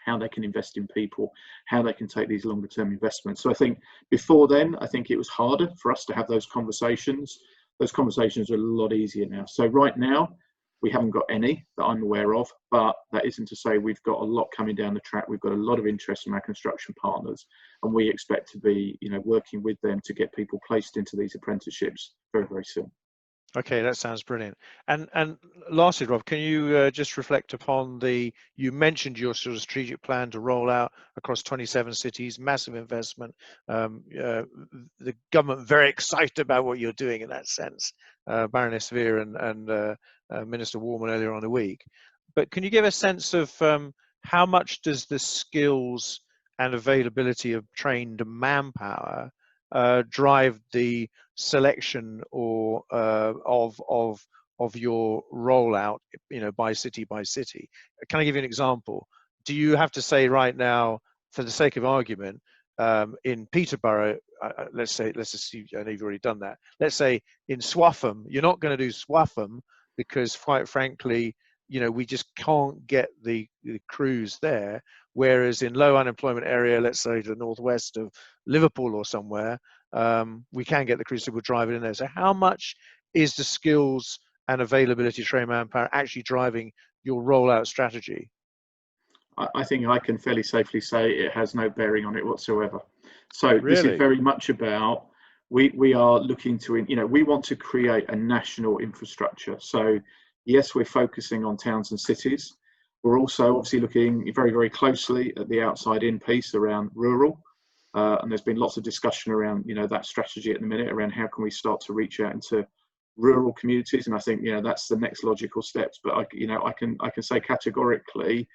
how they can invest in people, how they can take these longer term investments. So I think before then, I think it was harder for us to have those conversations. Those conversations are a lot easier now. So right now, we haven't got any that I'm aware of, but that isn't to say we've got a lot coming down the track. We've got a lot of interest from our construction partners, and we expect to be, working with them to get people placed into these apprenticeships very, very soon. Okay, that sounds brilliant. And lastly, Rob, can you just reflect upon you mentioned your sort of strategic plan to roll out across 27 cities, massive investment, the government very excited about what you're doing in that sense, Baroness Veer and Minister Warman earlier on the week. But can you give a sense of how much does the skills and availability of trained manpower drive the selection or of your rollout, by city by city? Can I give you an example? Do you have to say right now, for the sake of argument, in Peterborough, let's assume, I know you've already done that. Let's say in Swaffham, you're not going to do Swaffham because, quite frankly, we just can't get the crews there. Whereas in low unemployment area, let's say to the northwest of Liverpool or somewhere, we can get the crews to drive it in there. So how much is the skills and availability of trained manpower actually driving your rollout strategy? I think I can fairly safely say it has no bearing on it whatsoever. So Really? This is very much about, we are looking to, we want to create a national infrastructure. So yes, we're focusing on towns and cities. We're also obviously looking very, very closely at the outside in piece around rural. And there's been lots of discussion around, that strategy at the minute around how can we start to reach out into rural communities. And I think, that's the next logical steps. But I can say categorically,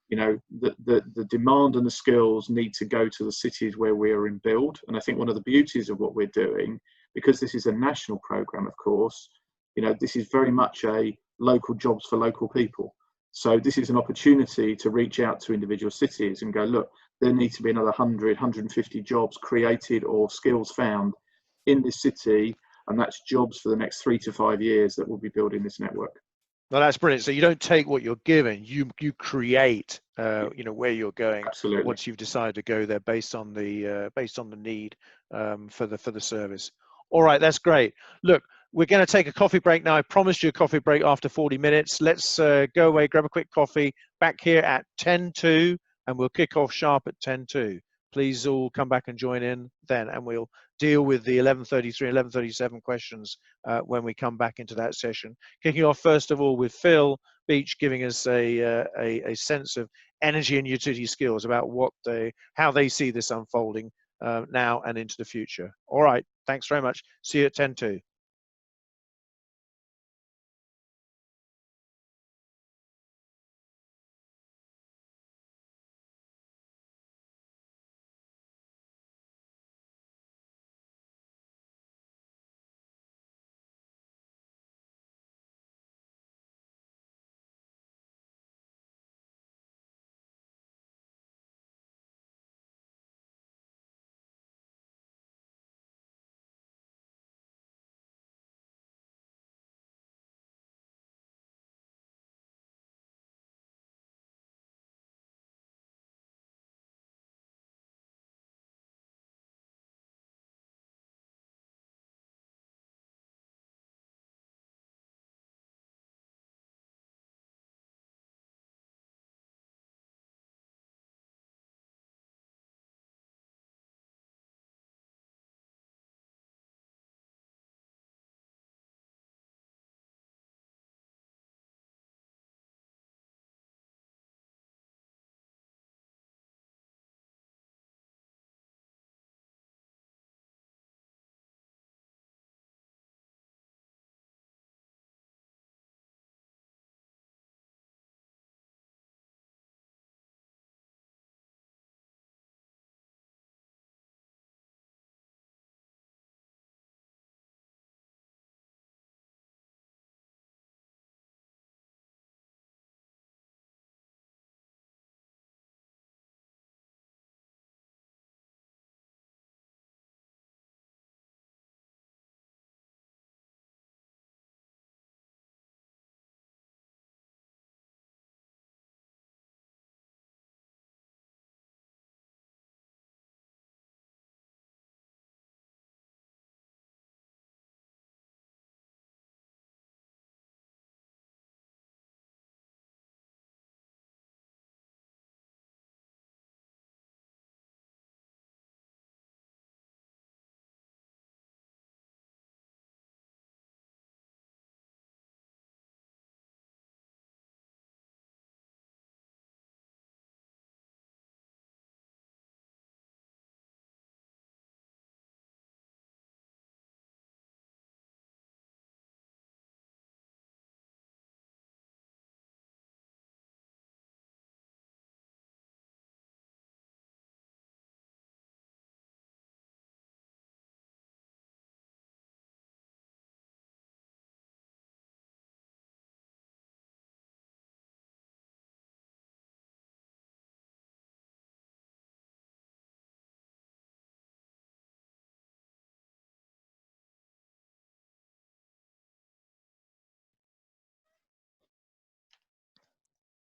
the demand and the skills need to go to the cities where we are in build. And I think one of the beauties of what we're doing, because this is a national program, of course, this is very much a local jobs for local people. So this is an opportunity to reach out to individual cities and go, look, there needs to be another 100, 150 jobs created or skills found in this city. And that's jobs for the next 3 to 5 years that will be building this network. No, that's brilliant. So you don't take what you're given, you create, you know, where you're going. Absolutely. Once you've decided to go there based on the need for the service. All right, that's great. Look, we're going to take a coffee break now. I promised you a coffee break after 40 minutes. Let's go away, grab a quick coffee. Back here at 10:02, and we'll kick off sharp at 10:02. Please all come back and join in then, and we'll deal with the 11:33, 11:37 questions when we come back into that session. Kicking off first of all with Phil Beach, giving us a sense of energy and utility skills about how they see this unfolding now and into the future. All right, thanks very much. See you at 10:02.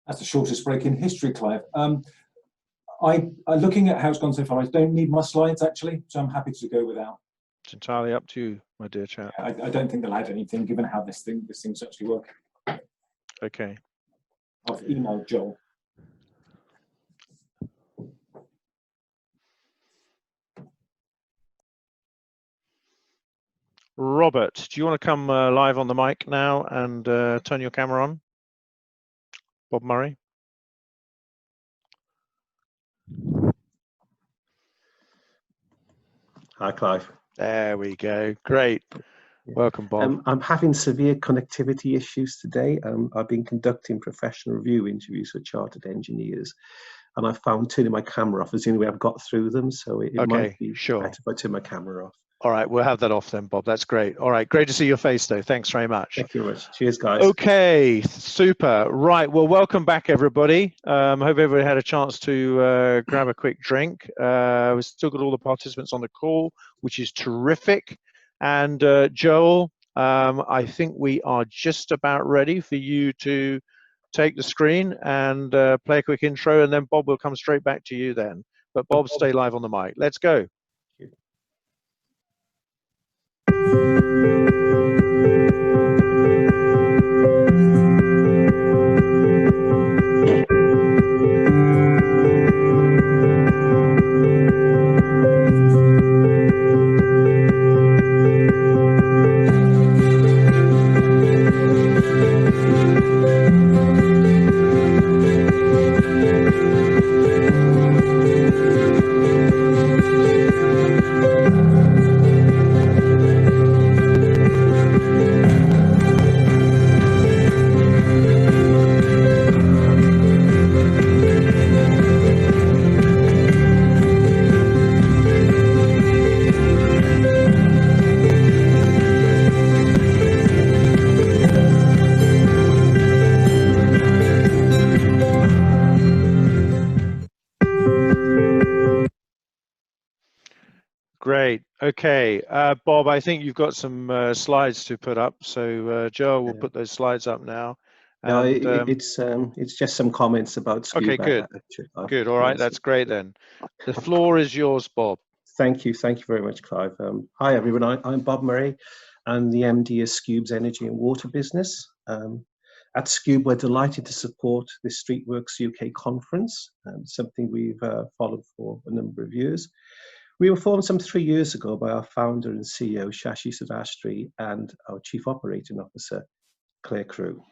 That's the shortest break in history, Clive. Looking at how it's gone so far, I don't need my slides actually, so I'm happy to go without. It's entirely up to you, my dear chap. I don't think they'll add anything, given how this thing's actually working. Okay. I've emailed Joel. Robert, do you want to come live on the mic now and turn your camera on? Bob Murray. Hi, Clive. There we go. Great. Welcome, Bob. I'm having severe connectivity issues today. I've been conducting professional review interviews for chartered engineers, and I found turning my camera off is the only way I've got through them. So it might be better if I turn my camera off. All right, we'll have that off then, Bob. That's great. All right, great to see your face, though. Thanks very much. Thank you very much. Cheers, guys. Okay, super. Right, well, welcome back, everybody. Hope everybody had a chance to grab a quick drink. We've still got all the participants on the call, which is terrific. And Joel, I think we are just about ready for you to take the screen and play a quick intro, and then Bob will come straight back to you then. But Bob, stay live on the mic. Let's go. Great. Okay, Bob, I think you've got some slides to put up. So Joe will put those slides up now. No, it's just some comments about scuba. Okay, good. Good. All right, that's great then. The floor is yours, Bob. Thank you very much, Clive. Hi everyone, I'm Bob Murray. I'm the MD of Scube's Energy and Water business. At Scube, we're delighted to support the Streetworks UK conference, something we've followed for a number of years. We were formed some 3 years ago by our founder and CEO, Shashi Sudhastri, and our Chief Operating Officer, Claire Crew.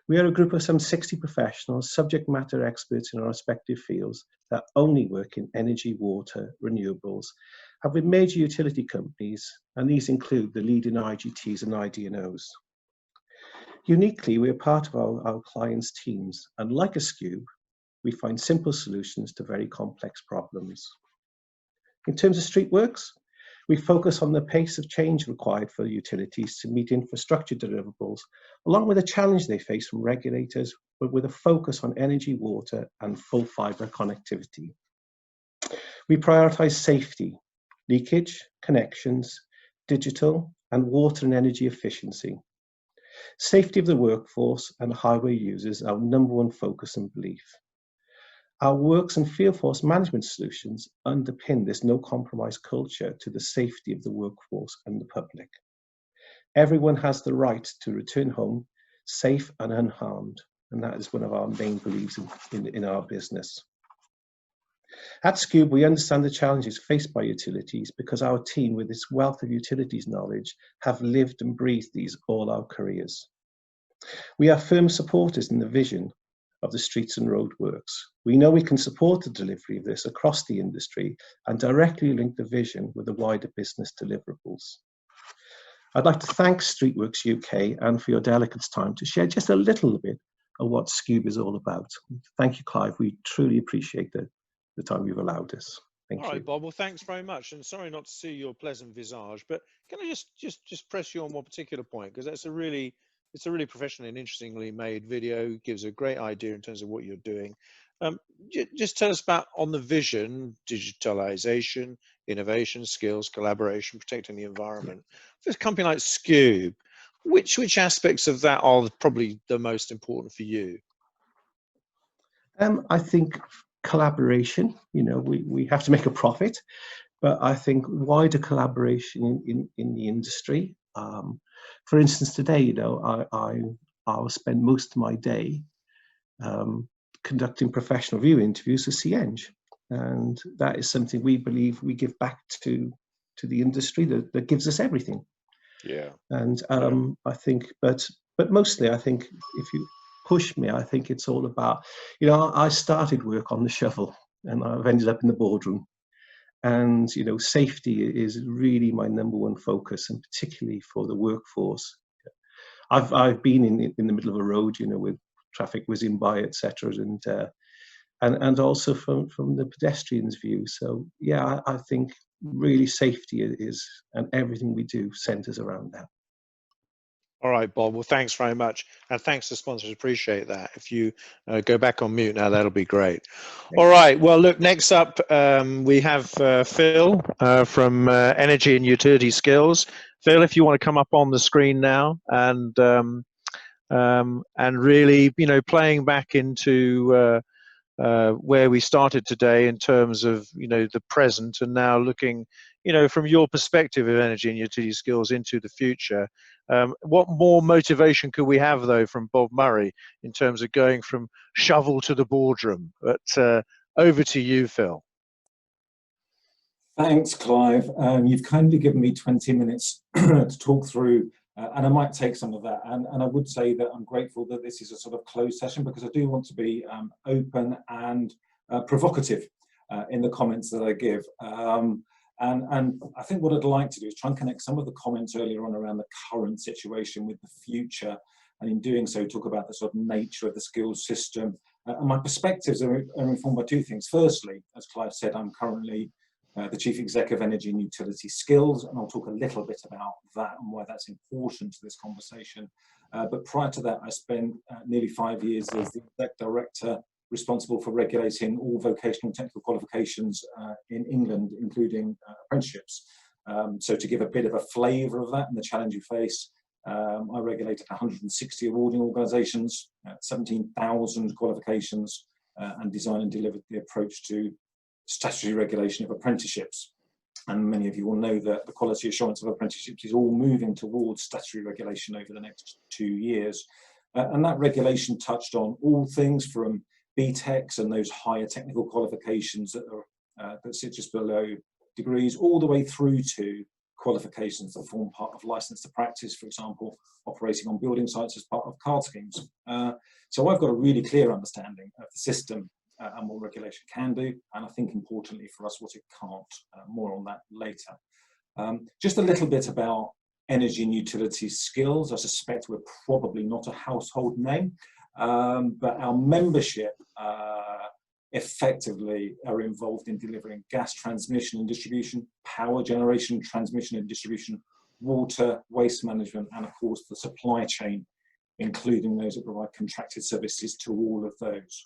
We are a group of some 60 professionals, subject matter experts in our respective fields that only work in energy, water, renewables, have with major utility companies, and these include the leading IGTs and IDNOs. Uniquely, we are part of our clients' teams, and like a Scube, we find simple solutions to very complex problems. In terms of Streetworks, we focus on the pace of change required for utilities to meet infrastructure deliverables, along with the challenge they face from regulators, but with a focus on energy, water, and full fibre connectivity. We prioritise safety, leakage, connections, digital, and water and energy efficiency. Safety of the workforce and highway users are our #1 focus and belief. Our works and field force management solutions underpin this no-compromise culture to the safety of the workforce and the public. Everyone has the right to return home safe and unharmed, and that is one of our main beliefs in our business. At Scube, we understand the challenges faced by utilities because our team, with its wealth of utilities knowledge, have lived and breathed these all our careers. We are firm supporters in the vision of the streets and roadworks. We know we can support the delivery of this across the industry and directly link the vision with the wider business deliverables. I'd like to thank Streetworks UK and for your delegates' time to share just a little bit of what Scube is all about. Thank you, Clive. We truly appreciate the time you've allowed us. Thank you. All right, Bob. Well, thanks very much. And sorry not to see your pleasant visage, but can I just press you on one particular point, because that's it's a really professionally and interestingly made video, gives a great idea in terms of what you're doing. Just tell us about on the vision, digitalization, innovation, skills, collaboration, protecting the environment. For a company like Scube, which aspects of that are probably the most important for you? I think collaboration, we have to make a profit, but I think wider collaboration in the industry. For instance, today, I'll spend most of my day conducting professional review interviews for CNG, and that is something we believe we give back to the industry that gives us everything. Yeah. And I think, but mostly, I think if you push me, I think it's all about, I started work on the shovel and I've ended up in the boardroom. And, safety is really my #1 focus, and particularly for the workforce. I've been in the middle of a road, with traffic whizzing by, etc., and also from the pedestrian's view. So, yeah, I think really safety is, and everything we do centers around that. All right, Bob. Well, thanks very much. And thanks to sponsors. Appreciate that. If you go back on mute now, that'll be great. All right. Well, look, next up, we have Phil from Energy and Utility Skills. Phil, if you want to come up on the screen now, and really, you know, playing back into where we started today in terms of, you know, the present, and now looking, you know, from your perspective of energy and utility skills into the future. What more motivation could we have, though, from Bob Murray in terms of going from shovel to the boardroom? But over to you, Phil. Thanks, Clive. You've kindly given me 20 minutes to talk through, and I might take some of that. And I would say that I'm grateful that this is a sort of closed session, because I do want to be open and provocative in the comments that I give. And I think what I'd like to do is try and connect some of the comments earlier on around the current situation with the future, and in doing so talk about the sort of nature of the skills system. And my perspectives are informed by two things. Firstly, as Clive said, I'm currently the Chief Exec of Energy and Utility Skills, and I'll talk a little bit about that and why that's important to this conversation. But prior to that, I spent nearly 5 years as the Exec Director responsible for regulating all vocational and technical qualifications in England, including apprenticeships. So to give a bit of a flavour of that and the challenge you face, I regulated 160 awarding organisations, 17,000 qualifications, and designed and delivered the approach to statutory regulation of apprenticeships. And many of you will know that the quality assurance of apprenticeships is all moving towards statutory regulation over the next 2 years. And that regulation touched on all things from BTECs and those higher technical qualifications that are that sit just below degrees, all the way through to qualifications that form part of licence to practice, for example, operating on building sites as part of card schemes. So I've got a really clear understanding of the system and what regulation can do, and I think importantly for us what it can't. More on that later. Just a little bit about energy and utility skills. I suspect we're probably not a household name, but our membership effectively are involved in delivering gas transmission and distribution, power generation, transmission and distribution, water, waste management, and of course the supply chain, including those that provide contracted services to all of those.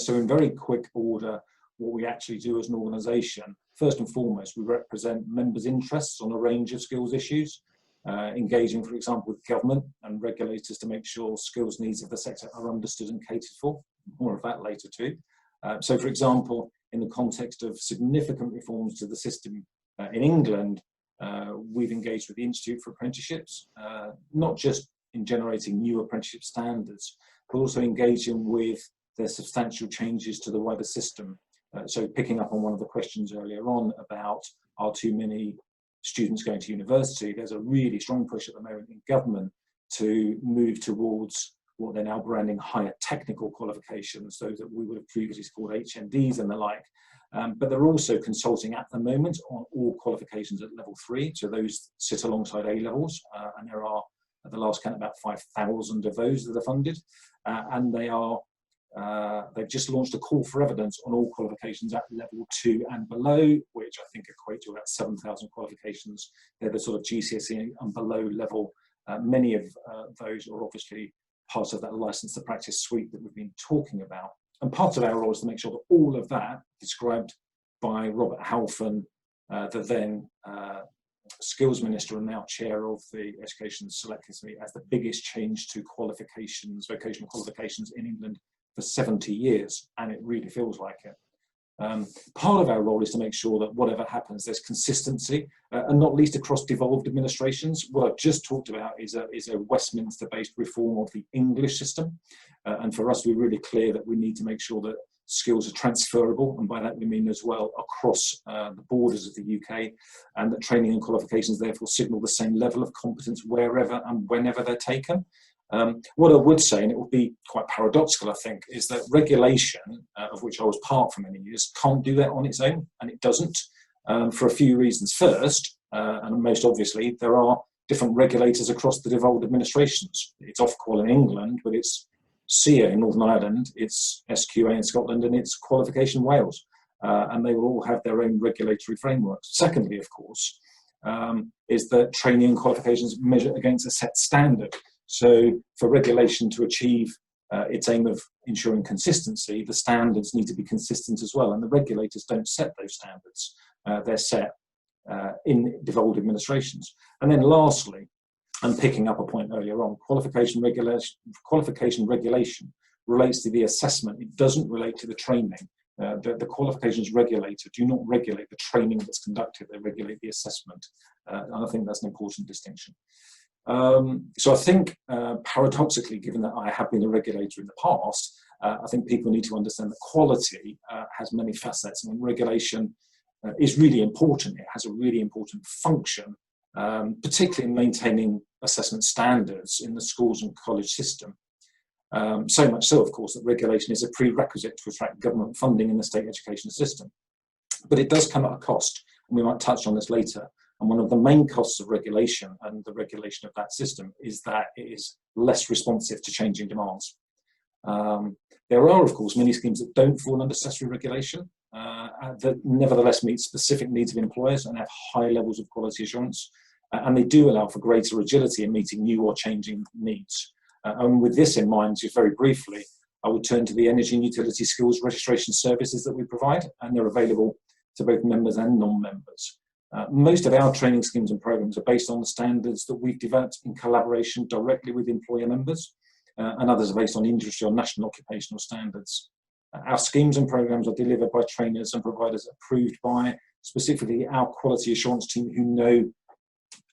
So in very quick order, what we actually do as an organisation, first and foremost, we represent members' interests on a range of skills issues, engaging, for example, with government and regulators to make sure skills needs of the sector are understood and catered for. More of that later too. So, for example, in the context of significant reforms to the system in England, we've engaged with the Institute for Apprenticeships, not just in generating new apprenticeship standards, but also engaging with the substantial changes to the wider system. So picking up on one of the questions earlier on about are too many students going to university, there's a really strong push at the moment in government to move towards what they're now branding higher technical qualifications, those that we would have previously called HNDs and the like. But they're also consulting at the moment on all qualifications at level 3, so those sit alongside A levels, and there are, at the last count, about 5,000 of those that are funded, and they are they've just launched a call for evidence on all qualifications at level 2 and below, which I think equate to about 7,000 qualifications. They're the sort of GCSE and below level. Many of those are obviously part of that licence to practice suite that we've been talking about. And part of our role is to make sure that all of that, described by Robert Halfon, the then skills minister and now chair of the Education Select Committee, as the biggest change to qualifications, vocational qualifications in England for 70 years, and it really feels like it. Part of our role is to make sure that whatever happens, there's consistency, and not least across devolved administrations. What I've just talked about is a Westminster-based reform of the English system, and for us, we're really clear that we need to make sure that skills are transferable, and by that we mean as well across the borders of the UK, and that training and qualifications therefore signal the same level of competence wherever and whenever they're taken. What I would say, and it would be quite paradoxical, I think, is that regulation, of which I was part for many years, can't do that on its own, and it doesn't, for a few reasons. First, and most obviously, there are different regulators across the devolved administrations. It's Ofqual in England, but it's SEA in Northern Ireland, it's SQA in Scotland, and it's Qualification Wales, and they will all have their own regulatory frameworks. Secondly, of course, is that training and qualifications measure against a set standard. So for regulation to achieve its aim of ensuring consistency, the standards need to be consistent as well, and the regulators don't set those standards. They're set in devolved administrations. And then lastly, and picking up a point earlier on, qualification regulation relates to the assessment. It doesn't relate to the training. The qualifications regulator do not regulate the training that's conducted, they regulate the assessment. And I think that's an important distinction. So I think, paradoxically, given that I have been a regulator in the past, I think people need to understand that quality has many facets. I mean, regulation is really important. It has a really important function, particularly in maintaining assessment standards in the schools and college system. So much so, of course, that regulation is a prerequisite to attract government funding in the state education system. But it does come at a cost, and we might touch on this later. And one of the main costs of regulation and the regulation of that system is that it is less responsive to changing demands. There are, of course, many schemes that don't fall under statutory regulation, that nevertheless meet specific needs of employers and have high levels of quality assurance. And they do allow for greater agility in meeting new or changing needs. And with this in mind, just very briefly, I would turn to the energy and utility skills registration services that we provide, and they're available to both members and non-members. Most of our training schemes and programs are based on the standards that we've developed in collaboration directly with employer members, and others are based on industry or national occupational standards. Our schemes and programs are delivered by trainers and providers approved by specifically our quality assurance team, who know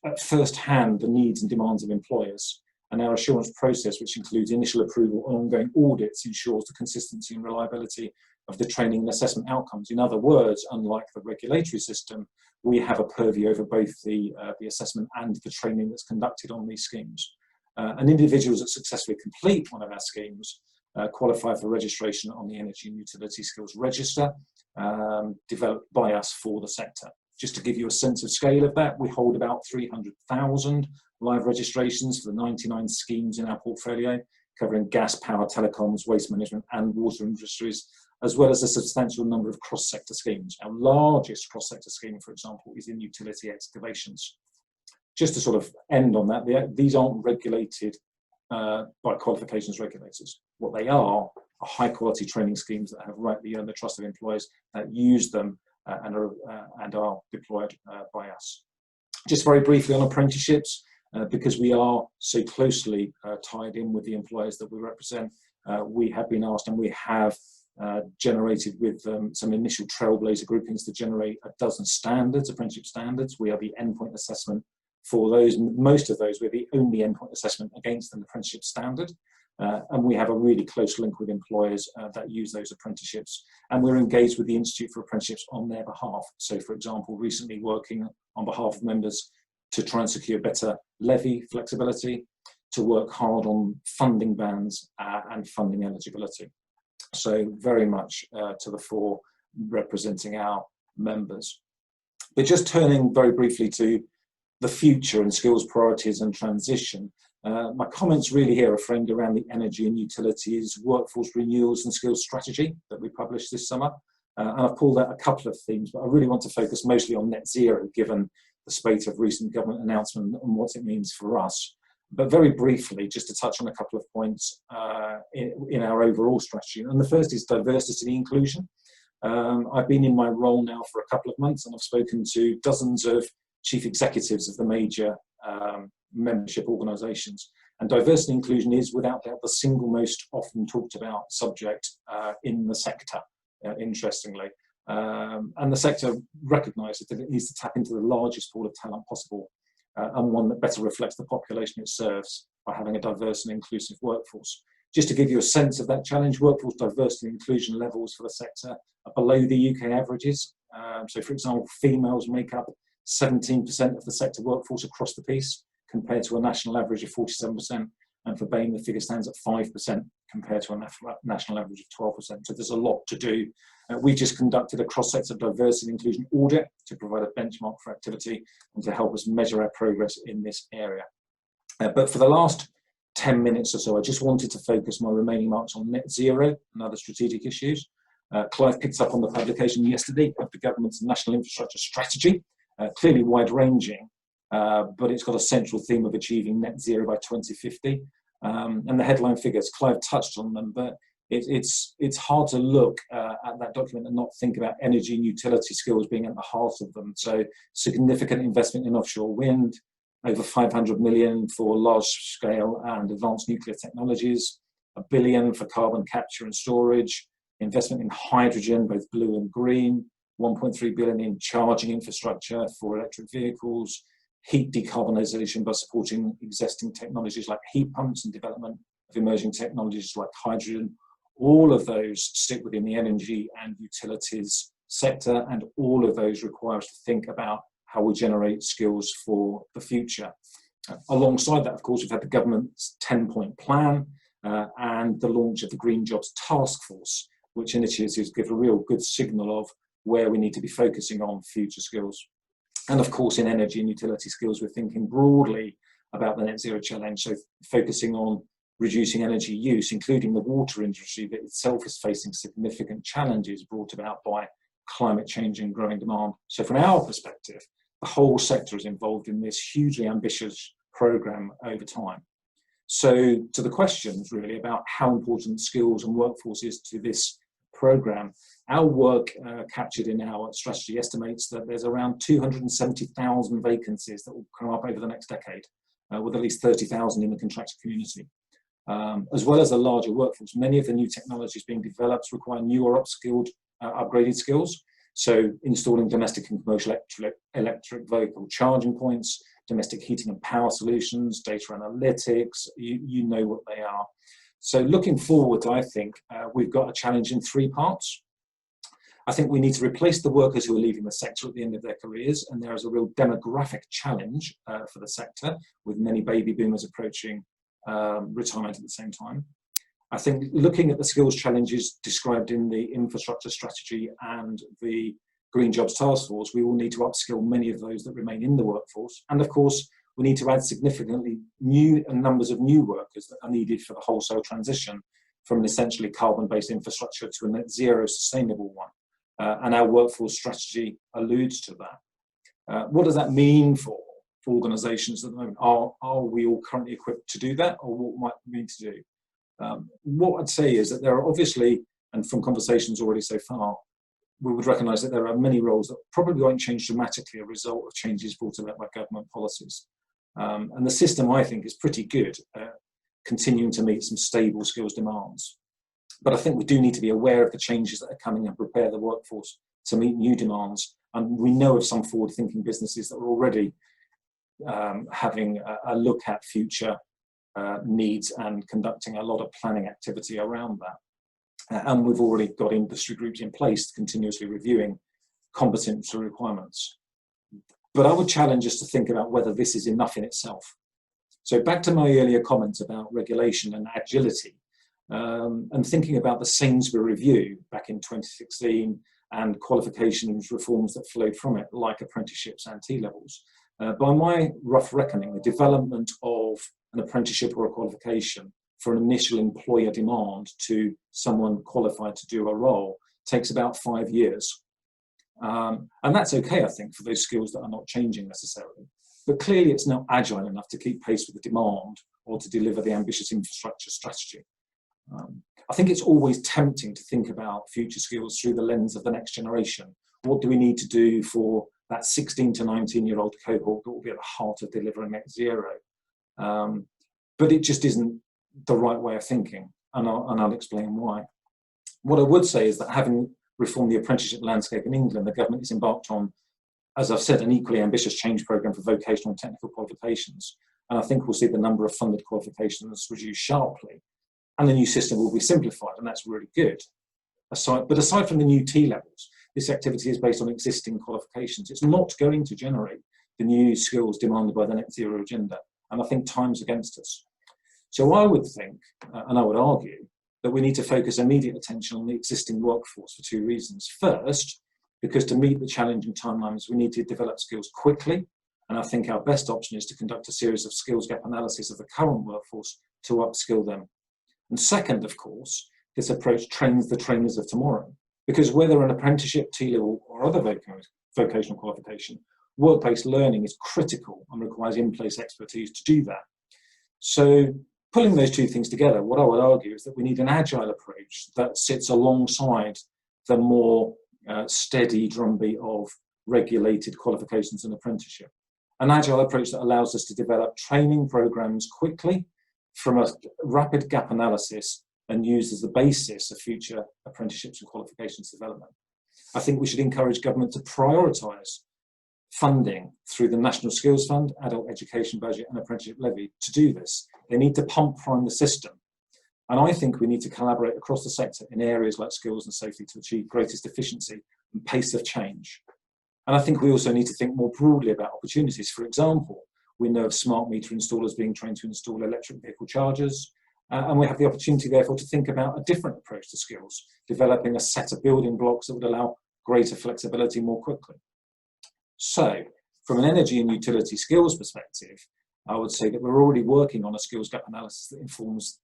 at first hand the needs and demands of employers. And our assurance process, which includes initial approval and ongoing audits, ensures the consistency and reliability of the training and assessment outcomes. In other words, unlike the regulatory system, we have a purview over both the assessment and the training that's conducted on these schemes. And individuals that successfully complete one of our schemes qualify for registration on the Energy and Utility Skills Register, developed by us for the sector. Just to give you a sense of scale of that, we hold about 300,000 live registrations for the 99 schemes in our portfolio, covering gas, power, telecoms, waste management and water industries, as well as a substantial number of cross-sector schemes. Our largest cross-sector scheme, for example, is in utility excavations. Just to sort of end on that, these aren't regulated by qualifications regulators. What they are high-quality training schemes that have rightly earned the trust of employers that use them and are deployed by us. Just very briefly on apprenticeships, because we are so closely tied in with the employers that we represent, we have been asked, and we have generated with some initial trailblazer groupings to generate a dozen standards, apprenticeship standards. We are the endpoint assessment for those. Most of those, we're the only endpoint assessment against an apprenticeship standard. And we have a really close link with employers that use those apprenticeships. And we're engaged with the Institute for Apprenticeships on their behalf. So, for example, recently working on behalf of members to try and secure better levy flexibility, to work hard on funding bands and funding eligibility. So very much to the fore, representing our members. But just turning very briefly to the future and skills priorities and transition, my comments really here are framed around the energy and utilities, workforce renewals and skills strategy that we published this summer. And I've pulled out a couple of themes, but I really want to focus mostly on net zero, given the spate of recent government announcement and what it means for us. But very briefly, just to touch on a couple of points in our overall strategy. And the first is diversity and inclusion. I've been in my role now for a couple of months, and I've spoken to dozens of chief executives of the major membership organisations. And diversity and inclusion is, without doubt, the single most often talked about subject in the sector, interestingly. And the sector recognises that it needs to tap into the largest pool of talent possible, and one that better reflects the population it serves by having a diverse and inclusive workforce. Just to give you a sense of that challenge, workforce diversity and inclusion levels for the sector are below the UK averages. So, for example, females make up 17% of the sector workforce across the piece, compared to a national average of 47%. And for BAME, the figure stands at 5% compared to a national average of 12%. So there's a lot to do. We just conducted a cross-sector diversity and inclusion audit to provide a benchmark for activity and to help us measure our progress in this area. But for the last 10 minutes or so, I just wanted to focus my remaining marks on net zero and other strategic issues. Clive picked up on the publication yesterday of the government's national infrastructure strategy, clearly wide-ranging, but it's got a central theme of achieving net zero by 2050. And the headline figures, Clive touched on them, but it's hard to look at that document and not think about energy and utility skills being at the heart of them. So significant investment in offshore wind, over 500 million for large scale and advanced nuclear technologies, $1 billion for carbon capture and storage, investment in hydrogen, both blue and green, 1.3 billion in charging infrastructure for electric vehicles, heat decarbonisation by supporting existing technologies like heat pumps and development of emerging technologies like hydrogen. All of those sit within the energy and utilities sector, and all of those require us to think about how we generate skills for the future. Alongside that, of course, we've had the government's 10-point plan and the launch of the Green Jobs Task Force, which initiatives give a real good signal of where we need to be focusing on future skills. And of course, in energy and utility skills, we're thinking broadly about the net zero challenge, so focusing on reducing energy use, including the water industry that itself is facing significant challenges brought about by climate change and growing demand. So from our perspective, the whole sector is involved in this hugely ambitious programme over time. So to the questions really about how important skills and workforce is to this programme, our work captured in our strategy estimates that there's around 270,000 vacancies that will come up over the next decade, with at least 30,000 in the contractor community. As well as a larger workforce, many of the new technologies being developed require new or upskilled, upgraded skills. So installing domestic and commercial electric vehicle charging points, domestic heating and power solutions, data analytics, you know what they are. So looking forward, I think we've got a challenge in 3 parts. I think we need to replace the workers who are leaving the sector at the end of their careers, and there is a real demographic challenge for the sector, with many baby boomers approaching retirement at the same time. I think looking at the skills challenges described in the infrastructure strategy and the Green Jobs Task Force, we will need to upskill many of those that remain in the workforce. And of course, we need to add significantly new numbers of new workers that are needed for the wholesale transition from an essentially carbon-based infrastructure to a net zero sustainable one. And our workforce strategy alludes to that. What does that mean for organisations at the moment? Are we all currently equipped to do that, or what might we need to do? What I'd say is that there are obviously, and from conversations already so far, we would recognise that there are many roles that probably won't change dramatically as a result of changes brought about by government policies. And the system, I think, is pretty good at continuing to meet some stable skills demands. But I think we do need to be aware of the changes that are coming and prepare the workforce to meet new demands. And we know of some forward-thinking businesses that are already having a look at future needs and conducting a lot of planning activity around that. And we've already got industry groups in place continuously reviewing competency requirements. But I would challenge us to think about whether this is enough in itself. So back to my earlier comments about regulation and agility, and thinking about the Sainsbury Review back in 2016 and qualifications reforms that flowed from it, like apprenticeships and T-levels. By my rough reckoning, the development of an apprenticeship or a qualification for an initial employer demand to someone qualified to do a role takes about 5 years. And that's okay, I think, for those skills that are not changing necessarily. But clearly it's not agile enough to keep pace with the demand or to deliver the ambitious infrastructure strategy. I think it's always tempting to think about future skills through the lens of the next generation. What do we need to do for that 16 to 19-year-old cohort that will be at the heart of delivering net zero? But it just isn't the right way of thinking, and I'll explain why. What I would say is that having reformed the apprenticeship landscape in England, the government is embarked on, as I've said, an equally ambitious change programme for vocational and technical qualifications. And I think we'll see the number of funded qualifications reduce sharply, and the new system will be simplified, and that's really good. But aside from the new T-levels, this activity is based on existing qualifications. It's not going to generate the new skills demanded by the net zero agenda, and I think time's against us. So I would think, and I would argue, that we need to focus immediate attention on the existing workforce for 2 reasons. First, because to meet the challenging timelines, we need to develop skills quickly, and I think our best option is to conduct a series of skills gap analysis of the current workforce to upskill them. And second, of course, this approach trains the trainers of tomorrow, because whether an apprenticeship, T-level or other vocational qualification, work-based learning is critical and requires in-place expertise to do that. So pulling those two things together, what I would argue is that we need an agile approach that sits alongside the more steady drumbeat of regulated qualifications and apprenticeship. An agile approach that allows us to develop training programs quickly from a rapid gap analysis and used as the basis of future apprenticeships and qualifications development. I think we should encourage government to prioritise funding through the National Skills Fund, Adult Education Budget and Apprenticeship Levy to do this. They need to pump prime the system. And I think we need to collaborate across the sector in areas like skills and safety to achieve greatest efficiency and pace of change. And I think we also need to think more broadly about opportunities. For example, we know of smart meter installers being trained to install electric vehicle chargers. And we have the opportunity, therefore, to think about a different approach to skills, developing a set of building blocks that would allow greater flexibility more quickly. So, from an energy and utility skills perspective, I would say that we're already working on a skills gap analysis that informs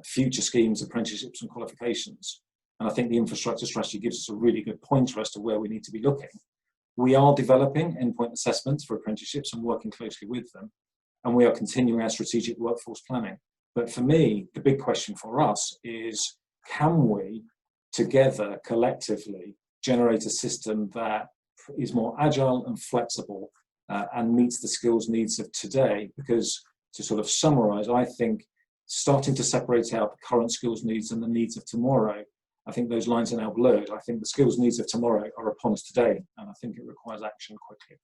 future schemes, apprenticeships and qualifications. And I think the infrastructure strategy gives us a really good pointer as to where we need to be looking. We are developing endpoint assessments for apprenticeships and working closely with them. And we are continuing our strategic workforce planning. But for me, the big question for us is, can we together, collectively, generate a system that is more agile and flexible and meets the skills needs of today? Because to sort of summarize, I think starting to separate out the current skills needs and the needs of tomorrow, I think those lines are now blurred. I think the skills needs of tomorrow are upon us today, and I think it requires action quickly.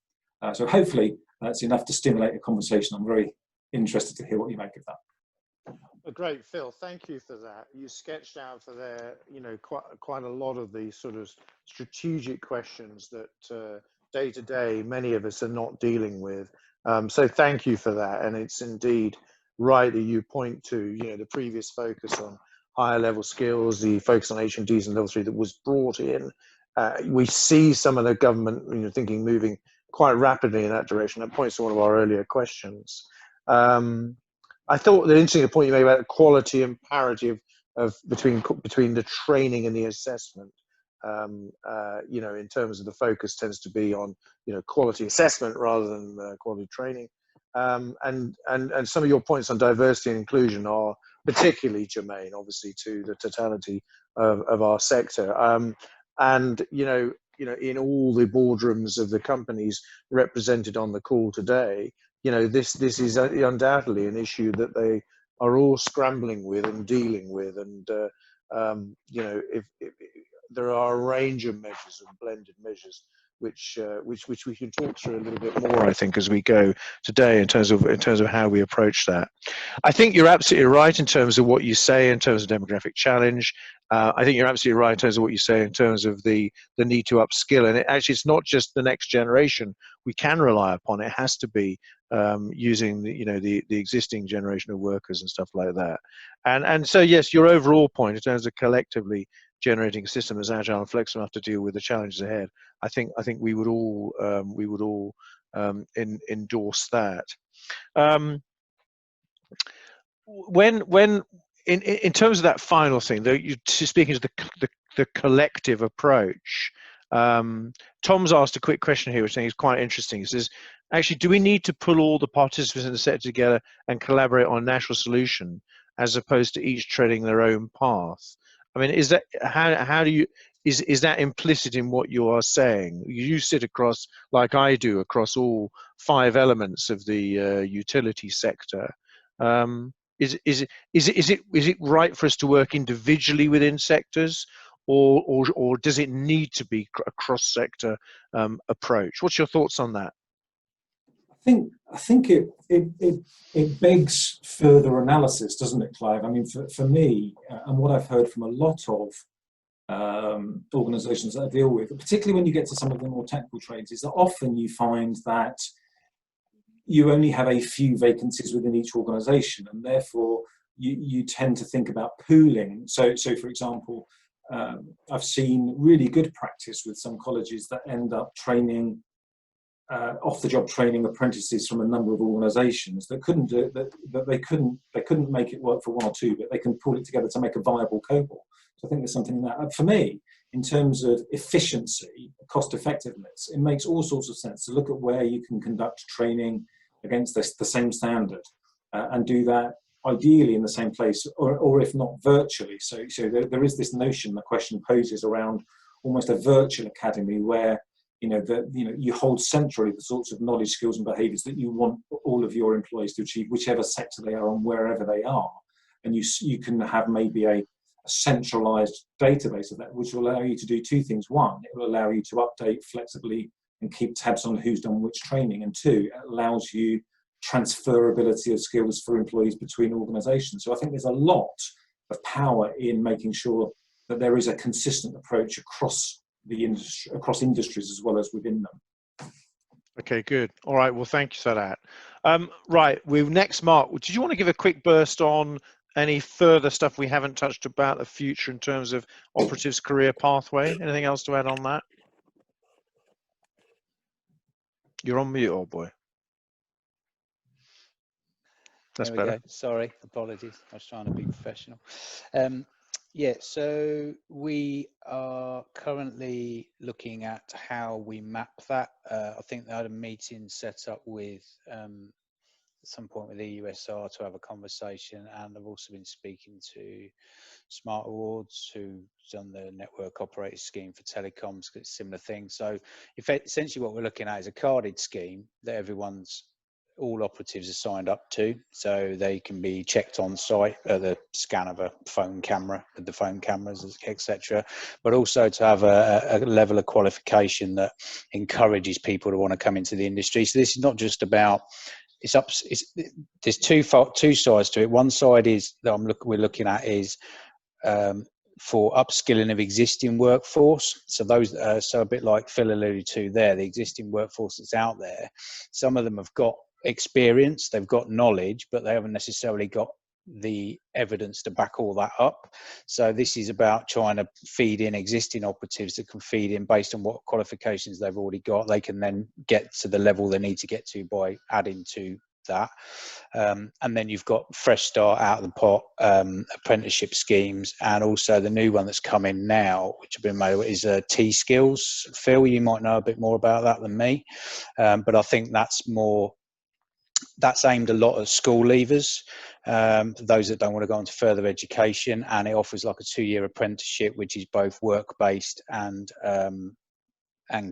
So hopefully that's enough to stimulate a conversation. I'm very interested to hear what you make of that. Great, Phil. Thank you for that. You sketched out for there, quite a lot of the sort of strategic questions that day to day many of us are not dealing with. So thank you for that. And it's indeed right that you point to, the previous focus on higher level skills, the focus on H&Ds and level 3 that was brought in. We see some of the government, thinking moving quite rapidly in that direction. That points to one of our earlier questions. I thought the interesting point you made about the quality and parity of between the training and the assessment, in terms of the focus tends to be on quality assessment rather than quality training, and some of your points on diversity and inclusion are particularly germane, obviously, to the totality of our sector, and in all the boardrooms of the companies represented on the call today. This is undoubtedly an issue that they are all scrambling with and dealing with, and if there are a range of measures and blended measures which we can talk through a little bit more, I think, as we go today in terms of how we approach that. I think you're absolutely right in terms of what you say in terms of demographic challenge. I think you're absolutely right in terms of what you say in terms of the need to upskill. And it's not just the next generation we can rely upon. It has to be using the existing generation of workers and stuff like that. And so yes, your overall point in terms of collectively generating a system as agile and flexible enough to deal with the challenges ahead, I think we would all endorse that. When in terms of that final thing, though, you're speaking to the collective approach. Tom's asked a quick question here, which I think is quite interesting. He says, actually, do we need to pull all the participants in the sector together and collaborate on a national solution, as opposed to each treading their own path? I mean, is that how do you is that implicit in what you are saying? You sit across, like I do, across all 5 elements of the utility sector. Is it right for us to work individually within sectors, or does it need to be a cross-sector approach? What's your thoughts on that? I think it begs further analysis, doesn't it, Clive? I mean, for me, and what I've heard from a lot of organisations that I deal with, particularly when you get to some of the more technical trades, is that often you find that you only have a few vacancies within each organisation, and therefore you tend to think about pooling. So for example, I've seen really good practice with some colleges that end up training off-the-job training apprentices from a number of organisations that couldn't do it, that they couldn't make it work for 1 or 2, but they can pull it together to make a viable cohort. So I think there's something in that. For me, in terms of efficiency, cost effectiveness, it makes all sorts of sense to look at where you can conduct training against the same standard and do that ideally in the same place, or if not virtually. So there is this notion, the question poses around almost a virtual academy where you hold centrally the sorts of knowledge, skills and behaviours that you want all of your employees to achieve, whichever sector they are and wherever they are. And you can have maybe a centralised database of that, which will allow you to do two things. One, it will allow you to update flexibly and keep tabs on who's done which training. And two, it allows you transferability of skills for employees between organisations. So I think there's a lot of power in making sure that there is a consistent approach across the industry, across industries as well as within them. Okay, good. All right. Well, thank you for that. Right. Next, Mark, did you want to give a quick burst on any further stuff we haven't touched about the future in terms of operatives' career pathway? Anything else to add on that? You're on mute, old boy. That's there we better. Go. Sorry, apologies. I was trying to be professional. Yeah, so we are currently looking at how we map that. I think they had a meeting set up with at some point with the USR to have a conversation, and I've also been speaking to Smart Awards, who's done the network operator scheme for telecoms, it's a similar thing. So essentially what we're looking at is a carded scheme that all operatives are signed up to, so they can be checked on site at the scan of a phone camera with the phone cameras, etc. But also to have a level of qualification that encourages people to want to come into the industry. So this is not just about there's two sides to it. One side is that we're looking at is for upskilling of existing workforce. So those, so a bit like Phil alluded to there, the existing workforce that's out there. Some of them have got experience, they've got knowledge, but they haven't necessarily got the evidence to back all that up. So this is about trying to feed in existing operatives that can feed in based on what qualifications they've already got. They can then get to the level they need to get to by adding to that. And then you've got fresh start out of the pot apprenticeship schemes, and also the new one that's coming now, which have been made, is T-Skills. Phil, you might know a bit more about that than me, but I think that's aimed a lot at school leavers, those that don't want to go into further education, and it offers like a 2-year apprenticeship, which is both work-based and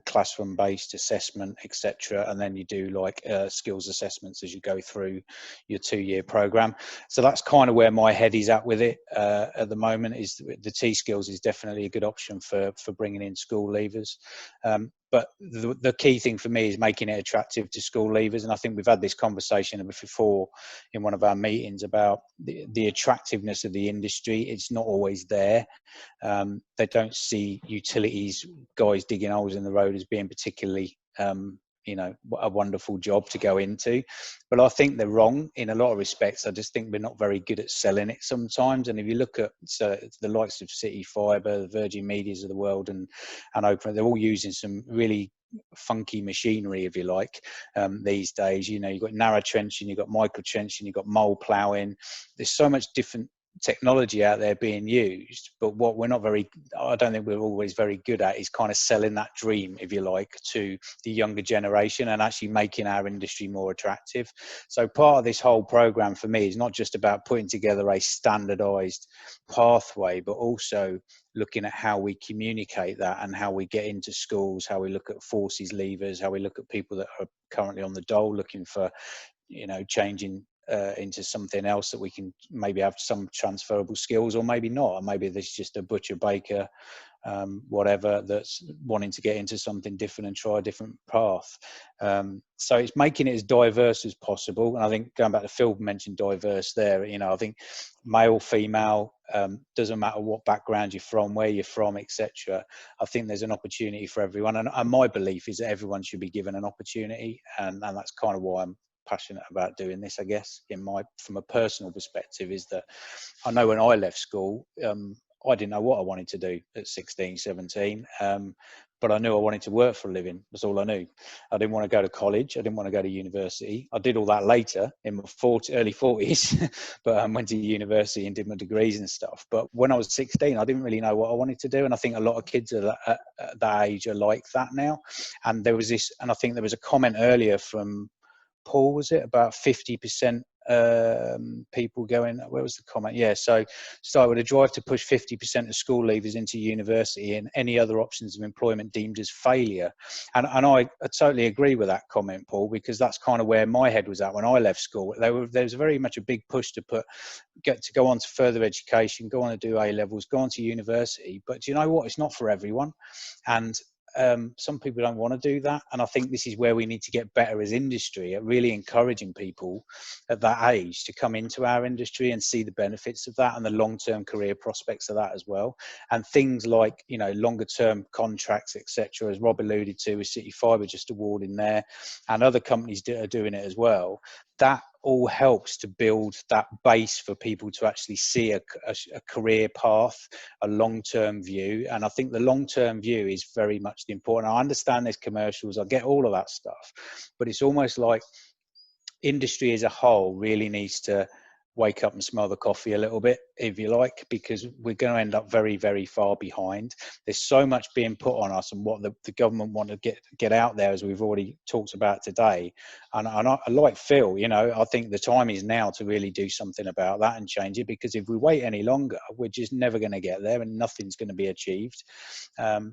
classroom-based assessment, etc. And then you do like skills assessments as you go through your 2-year program. So that's kind of where my head is at with it at the moment. Is the T-Skills is definitely a good option for bringing in school leavers. But the key thing for me is making it attractive to school leavers. And I think we've had this conversation before in one of our meetings about the attractiveness of the industry. It's not always there. They don't see utilities guys digging holes in the road as being particularly a wonderful job to go into, but I think they're wrong in a lot of respects. I just think we're not very good at selling it sometimes. And if you look at the likes of CityFibre, the Virgin Medias of the world, and Open, they're all using some really funky machinery, if you like, these days. You've got narrow trenching, you've got micro trenching, you've got mole ploughing. There's so much different technology out there being used, but what I don't think we're always very good at is kind of selling that dream, if you like, to the younger generation and actually making our industry more attractive. So part of this whole program for me is not just about putting together a standardized pathway, but also looking at how we communicate that and how we get into schools, how we look at forces leavers, how we look at people that are currently on the dole looking for changing into something else that we can maybe have some transferable skills, or maybe not, or maybe there's just a butcher, baker, whatever, that's wanting to get into something different and try a different path. So it's making it as diverse as possible. And I think, going back to Phil mentioned diverse there, I think male, female, doesn't matter what background you're from, where you're from, etc. I think there's an opportunity for everyone, and my belief is that everyone should be given an opportunity, and that's kind of why I'm passionate about doing this, I guess. From a personal perspective, is that I know when I left school, I didn't know what I wanted to do at 16, 17, but I knew I wanted to work for a living. That's all I knew. I didn't want to go to college. I didn't want to go to university. I did all that later in my early 40s, but I went to university and did my degrees and stuff. But when I was 16, I didn't really know what I wanted to do. And I think a lot of kids at that age are like that now. And I think there was a comment earlier from Paul, was it, about 50% people going, where was the comment? Yeah, so start with a drive to push 50% of school leavers into university and any other options of employment deemed as failure. And I totally agree with that comment, Paul, because that's kind of where my head was at when I left school. There was very much a big push to go on to further education, go on to do A levels, go on to university. But do you know what? It's not for everyone. And some people don't want to do that, and I think this is where we need to get better as industry at really encouraging people at that age to come into our industry and see the benefits of that and the long-term career prospects of that as well. And things like, you know, longer-term contracts, etc., as Rob alluded to, with CityFibre just awarding there, and other companies are doing it as well. That all helps to build that base for people to actually see a career path, a long-term view. And I think the long-term view is very much the important. I understand there's commercials, I get all of that stuff, but it's almost like industry as a whole really needs to wake up and smell the coffee a little bit, if you like, because we're going to end up very, very far behind. There's so much being put on us, and what the government want to get out there, as we've already talked about today. And I like Phil, you know, I think the time is now to really do something about that and change it, because if we wait any longer, we're just never going to get there and nothing's going to be achieved.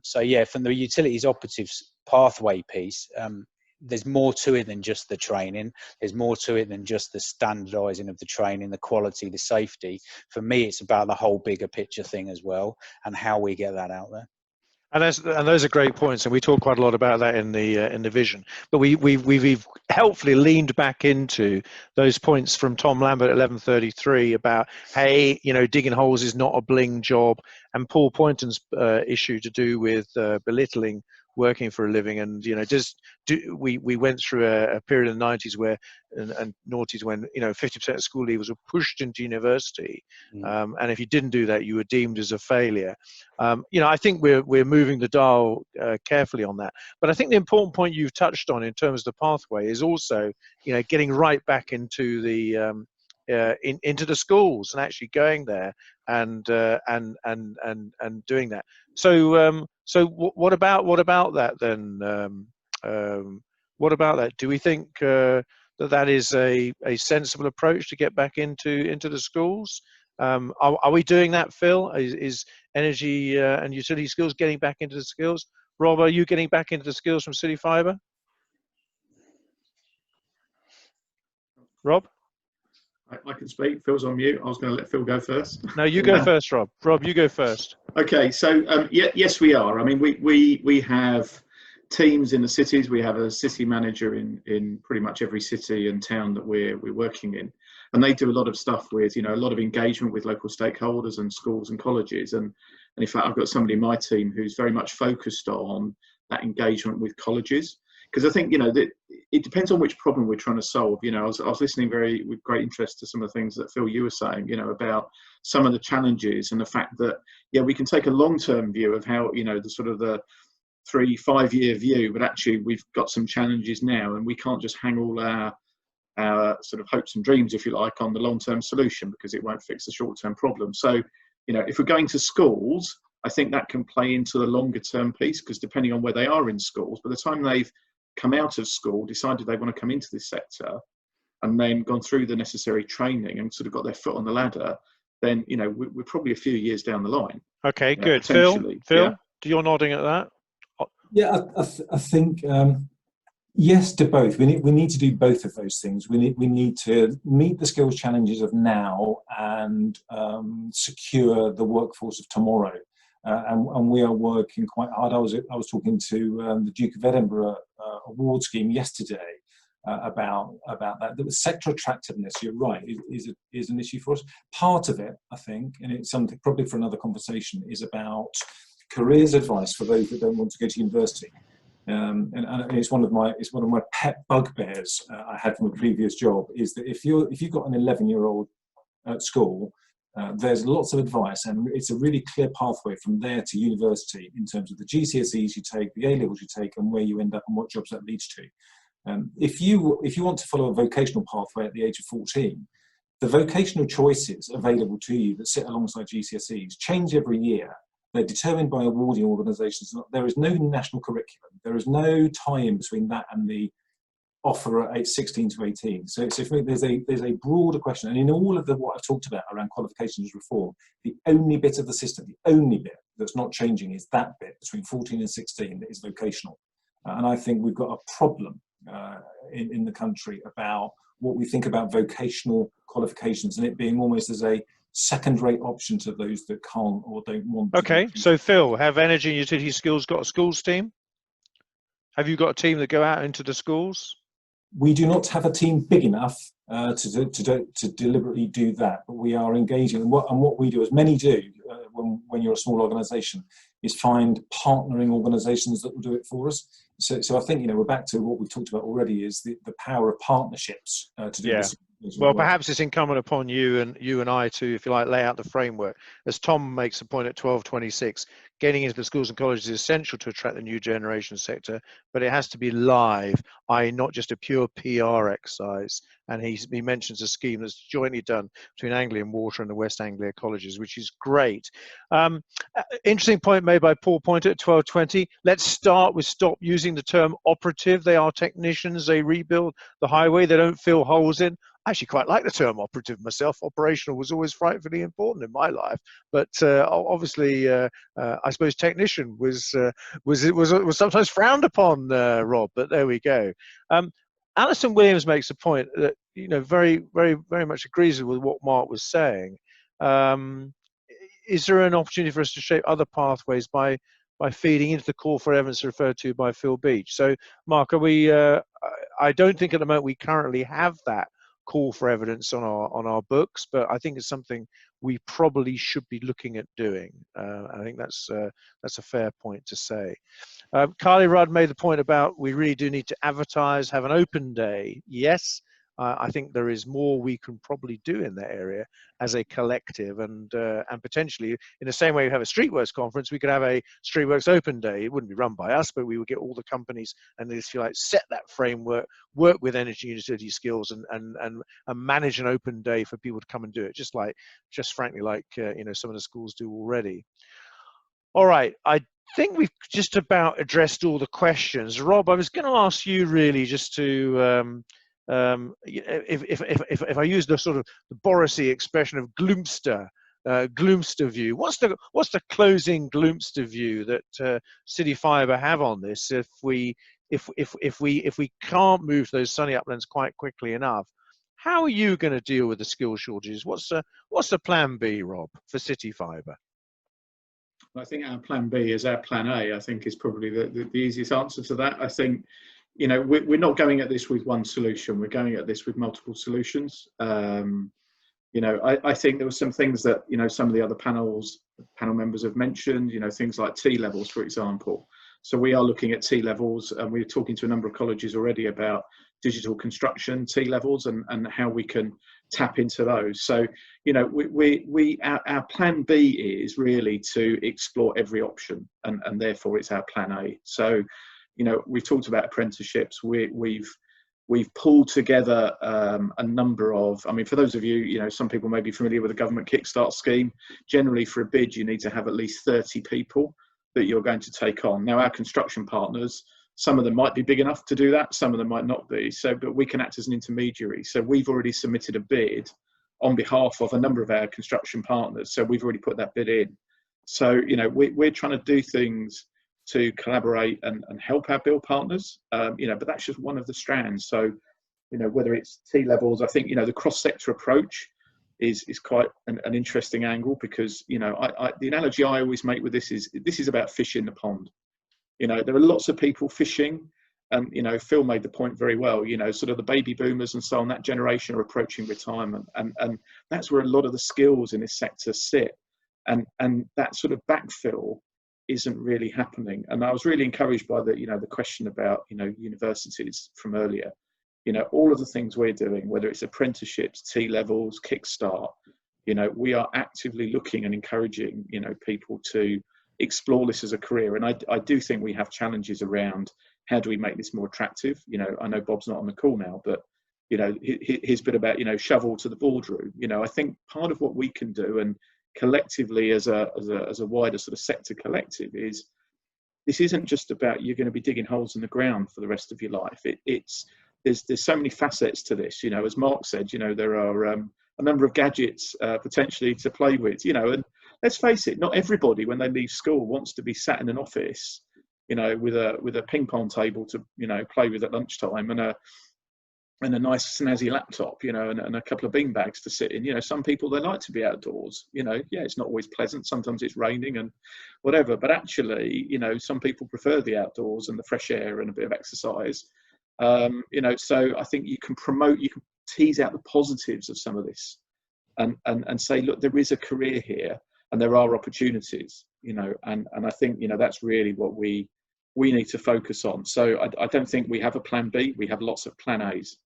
So yeah, from the utilities operatives pathway piece, there's more to it than just the training. There's more to it than just the standardizing of the training, the quality, the safety. For me, it's about the whole bigger picture thing as well, and how we get that out there. And those are great points, and we talk quite a lot about that in the vision. But we've helpfully leaned back into those points from Tom Lambert at 11:33 about, hey, you know, digging holes is not a bling job, and Paul Poynton's issue to do with belittling working for a living. And you know, we went through a period in the 90s where and noughties when, you know, 50% of school leavers were pushed into university, and if you didn't do that, you were deemed as a failure. You know, I think we're moving the dial carefully on that. But I think the important point you've touched on in terms of the pathway is also, you know, getting right back into the into the schools and actually going there and doing that. So what about that then? What about that? Do we think that is a sensible approach to get back into the schools? Are we doing that, Phil? Is energy and utility skills getting back into the skills? Rob, are you getting back into the skills from CityFibre? Rob? I can speak. Phil's on mute. I was going to let Phil go first. No, you go first, Rob. Rob, you go first. Okay, so yes, we are. I mean, we have teams in the cities. We have a city manager in pretty much every city and town that we're working in, and they do a lot of stuff with, you know, a lot of engagement with local stakeholders and schools and colleges. And in fact, I've got somebody in my team who's very much focused on that engagement with colleges. Because I think, you know, that it depends on which problem we're trying to solve. You know, I was listening with great interest to some of the things that, Phil, you were saying, you know, about some of the challenges and the fact that, yeah, we can take a long-term view of how, you know, the sort of the 3-5 year view, but actually we've got some challenges now, and we can't just hang all our sort of hopes and dreams, if you like, on the long-term solution, because it won't fix the short-term problem. So, you know, if we're going to schools, I think that can play into the longer-term piece, because depending on where they are in schools, by the time they've come out of school, decided they want to come into this sector, and then gone through the necessary training and sort of got their foot on the ladder, then, you know, we're probably a few years down the line. Okay, good. Phil, yeah. You're nodding at that? Yeah, I think yes to both. We need to do both of those things. We need to meet the skills challenges of now and secure the workforce of tomorrow. And we are working quite hard. I was talking to the Duke of Edinburgh award scheme yesterday about that. The sector attractiveness, you're right, is an issue for us. Part of it, I think, and it's something probably for another conversation, is about careers advice for those that don't want to go to university. And it's one of my pet bugbears I had from a previous job, is that if you've got an 11-year-old at school, there's lots of advice, and it's a really clear pathway from there to university in terms of the GCSEs you take, the A-levels you take, and where you end up and what jobs that leads to. If you want to follow a vocational pathway at the age of 14, the vocational choices available to you that sit alongside GCSEs change every year. They're determined by awarding organisations. There is no national curriculum. There is no tie-in between that and the offer at age 16 to 18. So for me, there's a broader question, and in all of what I've talked about around qualifications reform, the only bit of the system, the only bit that's not changing is that bit between 14 and 16 that is vocational. And I think we've got a problem in the country about what we think about vocational qualifications, and it being almost as a second-rate option to those that can't or don't want to. Okay, so Phil, have Energy and Utility Skills got a schools team? Have you got a team that go out into the schools? We do not have a team big enough to deliberately do that, but we are engaging. And what we do, as many do when you're a small organisation, is find partnering organisations that will do it for us. So I think, we're back to what we've talked about already, is the power of partnerships to do this. Well, perhaps it's incumbent upon you and I to, if you like, lay out the framework. As Tom makes a point at 12:26, getting into the schools and colleges is essential to attract the new generation sector, but it has to be live, i.e. not just a pure PR exercise. And he mentions a scheme that's jointly done between Anglian Water and the West Anglia colleges, which is great. Interesting point made by Paul Pointer at 12:20. Let's start with stop using the term operative. They are technicians. They rebuild the highway. They don't fill holes in. I actually quite like the term operative myself. Operational was always frightfully important in my life, but obviously, I suppose technician was sometimes frowned upon, Rob. But there we go. Alison Williams makes a point that very, very, very much agrees with what Mark was saying. Is there an opportunity for us to shape other pathways by feeding into the call for evidence referred to by Phil Beach? So, Mark, are we? I don't think at the moment we currently have that call for evidence on our books, but I think it's something we probably should be looking at doing. I think that's a fair point to say. Carly Rudd made the point about we really do need to advertise, have an open day. Yes, I think there is more we can probably do in that area as a collective, and potentially in the same way we have a Streetworks conference, we could have a Streetworks open day. It wouldn't be run by us, but we would get all the companies and, if you like, set that framework, work with Energy and Utility Skills, and manage an open day for people to come and do it, just frankly like some of the schools do already. All right, I think we've just about addressed all the questions. Rob, I was going to ask you really just to if I use the sort of the Borisy expression of gloomster view, what's the closing gloomster view that CityFibre have on this? If we can't move to those sunny uplands quite quickly enough, how are you going to deal with the skill shortages? What's the plan B, Rob, for CityFibre? I think our plan B is our plan A. I think is probably the easiest answer to that. I think, we're not going at this with one solution. We're going at this with multiple solutions. I think there were some things that, some of the other panel members have mentioned, things like T levels, for example. So we are looking at T levels, and we're talking to a number of colleges already about digital construction T levels and how we can tap into those. So, our plan B is really to explore every option, and therefore it's our plan A. So, we've talked about apprenticeships. We've pulled together a number of, for those of you, some people may be familiar with the government Kickstart scheme. Generally, for a bid, you need to have at least 30 people that you're going to take on. Now, our construction partners, some of them might be big enough to do that, some of them might not be. So, but we can act as an intermediary. So we've already submitted a bid on behalf of a number of our construction partners. So we've already put that bid in. So, we're trying to do things to collaborate and help our build partners, but that's just one of the strands. So, whether it's T levels, I think, the cross-sector approach is quite an interesting angle, because, the analogy I always make with this is about fish in the pond. There are lots of people fishing, and, Phil made the point very well, sort of the baby boomers and so on, that generation are approaching retirement. And that's where a lot of the skills in this sector sit. And that sort of backfill isn't really happening. And I was really encouraged by the question about, universities from earlier. All of the things we're doing, whether it's apprenticeships, T levels, Kickstart, we are actively looking and encouraging, people to explore this as a career. And I do think we have challenges around how do we make this more attractive. I know Bob's not on the call now, but his bit about shovel to the boardroom. I think part of what we can do, and collectively as a wider sort of sector collective, is this isn't just about you're going to be digging holes in the ground for the rest of your life. It's there's so many facets to this. You know, as Mark said, you know, there are a number of gadgets potentially to play with. You know, and let's face it, not everybody when they leave school wants to be sat in an office, you know, with a ping pong table to, you know, play with at lunchtime, and a nice snazzy laptop, you know, and a couple of bean bags to sit in. You know, some people, they like to be outdoors. You know, yeah, it's not always pleasant. Sometimes it's raining and whatever. But actually, you know, some people prefer the outdoors and the fresh air and a bit of exercise. You know, so I think you can tease out the positives of some of this, and say, look, there is a career here and there are opportunities. You know, and I think, you know, that's really what we need to focus on. So I don't think we have a plan B. We have lots of plan A's.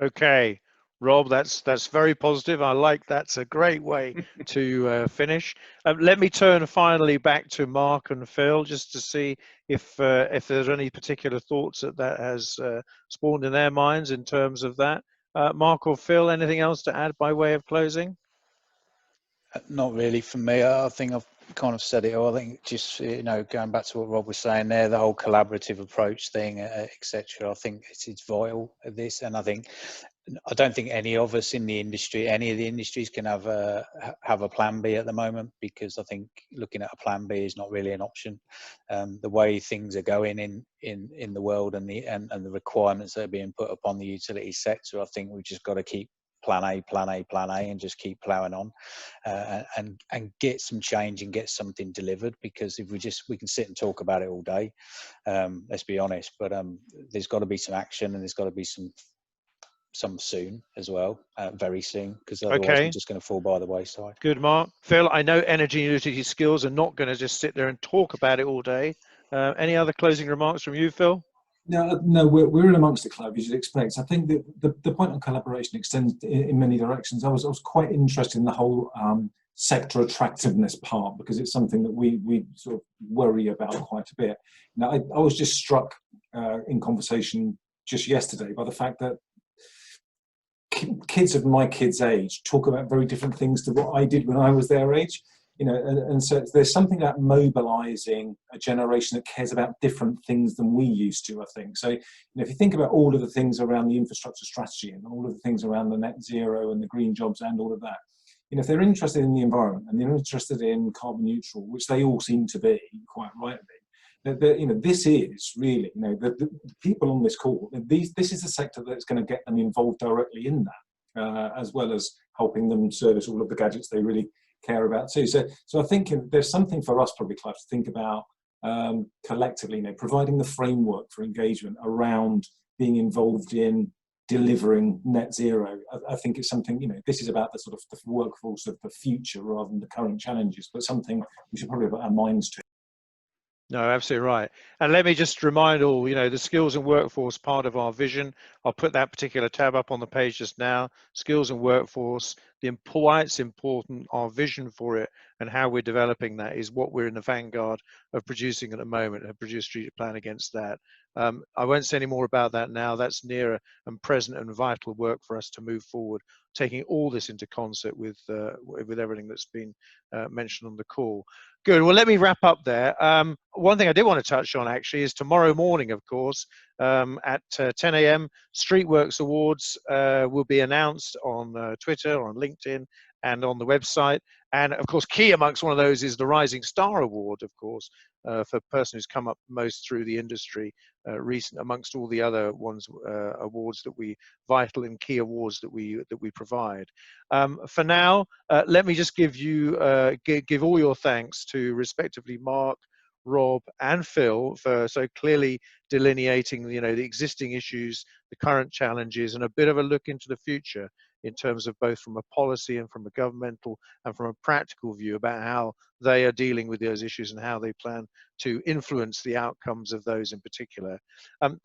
Okay, Rob, that's very positive. I like that's a great way to finish. Let me turn finally back to Mark and Phil just to see if there's any particular thoughts that has spawned in their minds in terms of that. Mark or Phil, anything else to add by way of closing? Not really for me. I think I've kind of said it all. I think just, you know, going back to what Rob was saying there, the whole collaborative approach thing, etc. I think it's vital at this, and I don't think any of us in the industry, any of the industries, can have a plan B at the moment, because I think looking at a plan B is not really an option. The way things are going in the world and the requirements that are being put upon the utility sector, I think we've just got to keep plan A, and just keep ploughing on, and get some change and get something delivered. Because if we can sit and talk about it all day, let's be honest, but there's got to be some action, and there's got to be some soon as well, very soon, because otherwise we're just going to fall by the wayside. Good, Mark. Phil, I know energy and utility skills are not going to just sit there and talk about it all day. Any other closing remarks from you, Phil? No, we're in amongst the Clive, as you'd expect. I think that the point on collaboration extends in many directions. I was quite interested in the whole sector attractiveness part, because it's something that we sort of worry about quite a bit. Now, I was just struck in conversation just yesterday by the fact that kids of my kids' age talk about very different things to what I did when I was their age. You know, and so there's something about mobilising a generation that cares about different things than we used to, I think. So, you know, if you think about all of the things around the infrastructure strategy and all of the things around the net zero and the green jobs and all of that, you know, if they're interested in the environment and they're interested in carbon neutral, which they all seem to be, quite rightly, you know, this is really, you know, the people on this call, this is the sector that's going to get them involved directly in that, as well as helping them service all of the gadgets they really care about too. So I think there's something for us, probably, Clive, to think about collectively, you know, providing the framework for engagement around being involved in delivering net zero. I think it's something, you know, this is about the sort of the workforce of the future rather than the current challenges, but something we should probably put our minds to. No, absolutely right. And let me just remind all, you know, the skills and workforce part of our vision. I'll put that particular tab up on the page just now. Skills and workforce, why it's important, our vision for it, and how we're developing that is what we're in the vanguard of producing at the moment, and produce a strategic plan against that. I won't say any more about that now. That's nearer and present and vital work for us to move forward, taking all this into concert with everything that's been mentioned on the call. Good. Well, let me wrap up there. One thing I did want to touch on actually is tomorrow morning, of course, at 10 a.m. Streetworks Awards will be announced on Twitter, on LinkedIn, and on the website. And of course, key amongst one of those is the Rising Star Award, of course, for the person who's come up most through the industry, amongst all the other awards that vital and key awards that we provide. For now, let me just give all your thanks to respectively Mark, Rob, and Phil for so clearly delineating, you know, the existing issues, the current challenges, and a bit of a look into the future in terms of both from a policy and from a governmental and from a practical view about how they are dealing with those issues and how they plan to influence the outcomes of those in particular.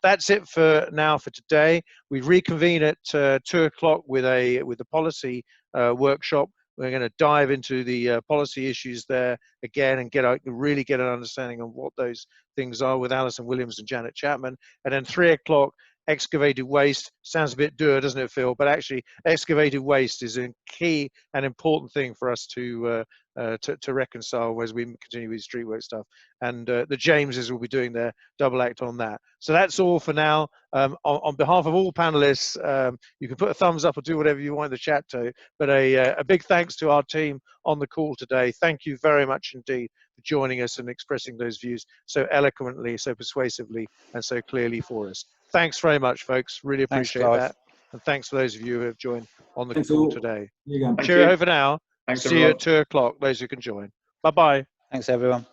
That's it for now for today. We reconvene at 2 o'clock with the policy workshop. We're going to dive into the policy issues there again and really get an understanding of what those things are with Alison Williams and Janet Chapman. And then 3 o'clock excavated waste. Sounds a bit dour, doesn't it, Phil? But actually, excavated waste is a key and important thing for us to reconcile as we continue with street work stuff. And the Jameses will be doing their double act on that. So that's all for now. On behalf of all panelists, you can put a thumbs up or do whatever you want in the chat too. But a big thanks to our team on the call today. Thank you very much indeed for joining us and expressing those views so eloquently, so persuasively, and so clearly for us. Thanks very much, folks. Really appreciate that. And thanks for those of you who have joined on the call today. Cheerio for now. Thanks, See you at 2 o'clock, those who can join. Bye-bye. Thanks, everyone.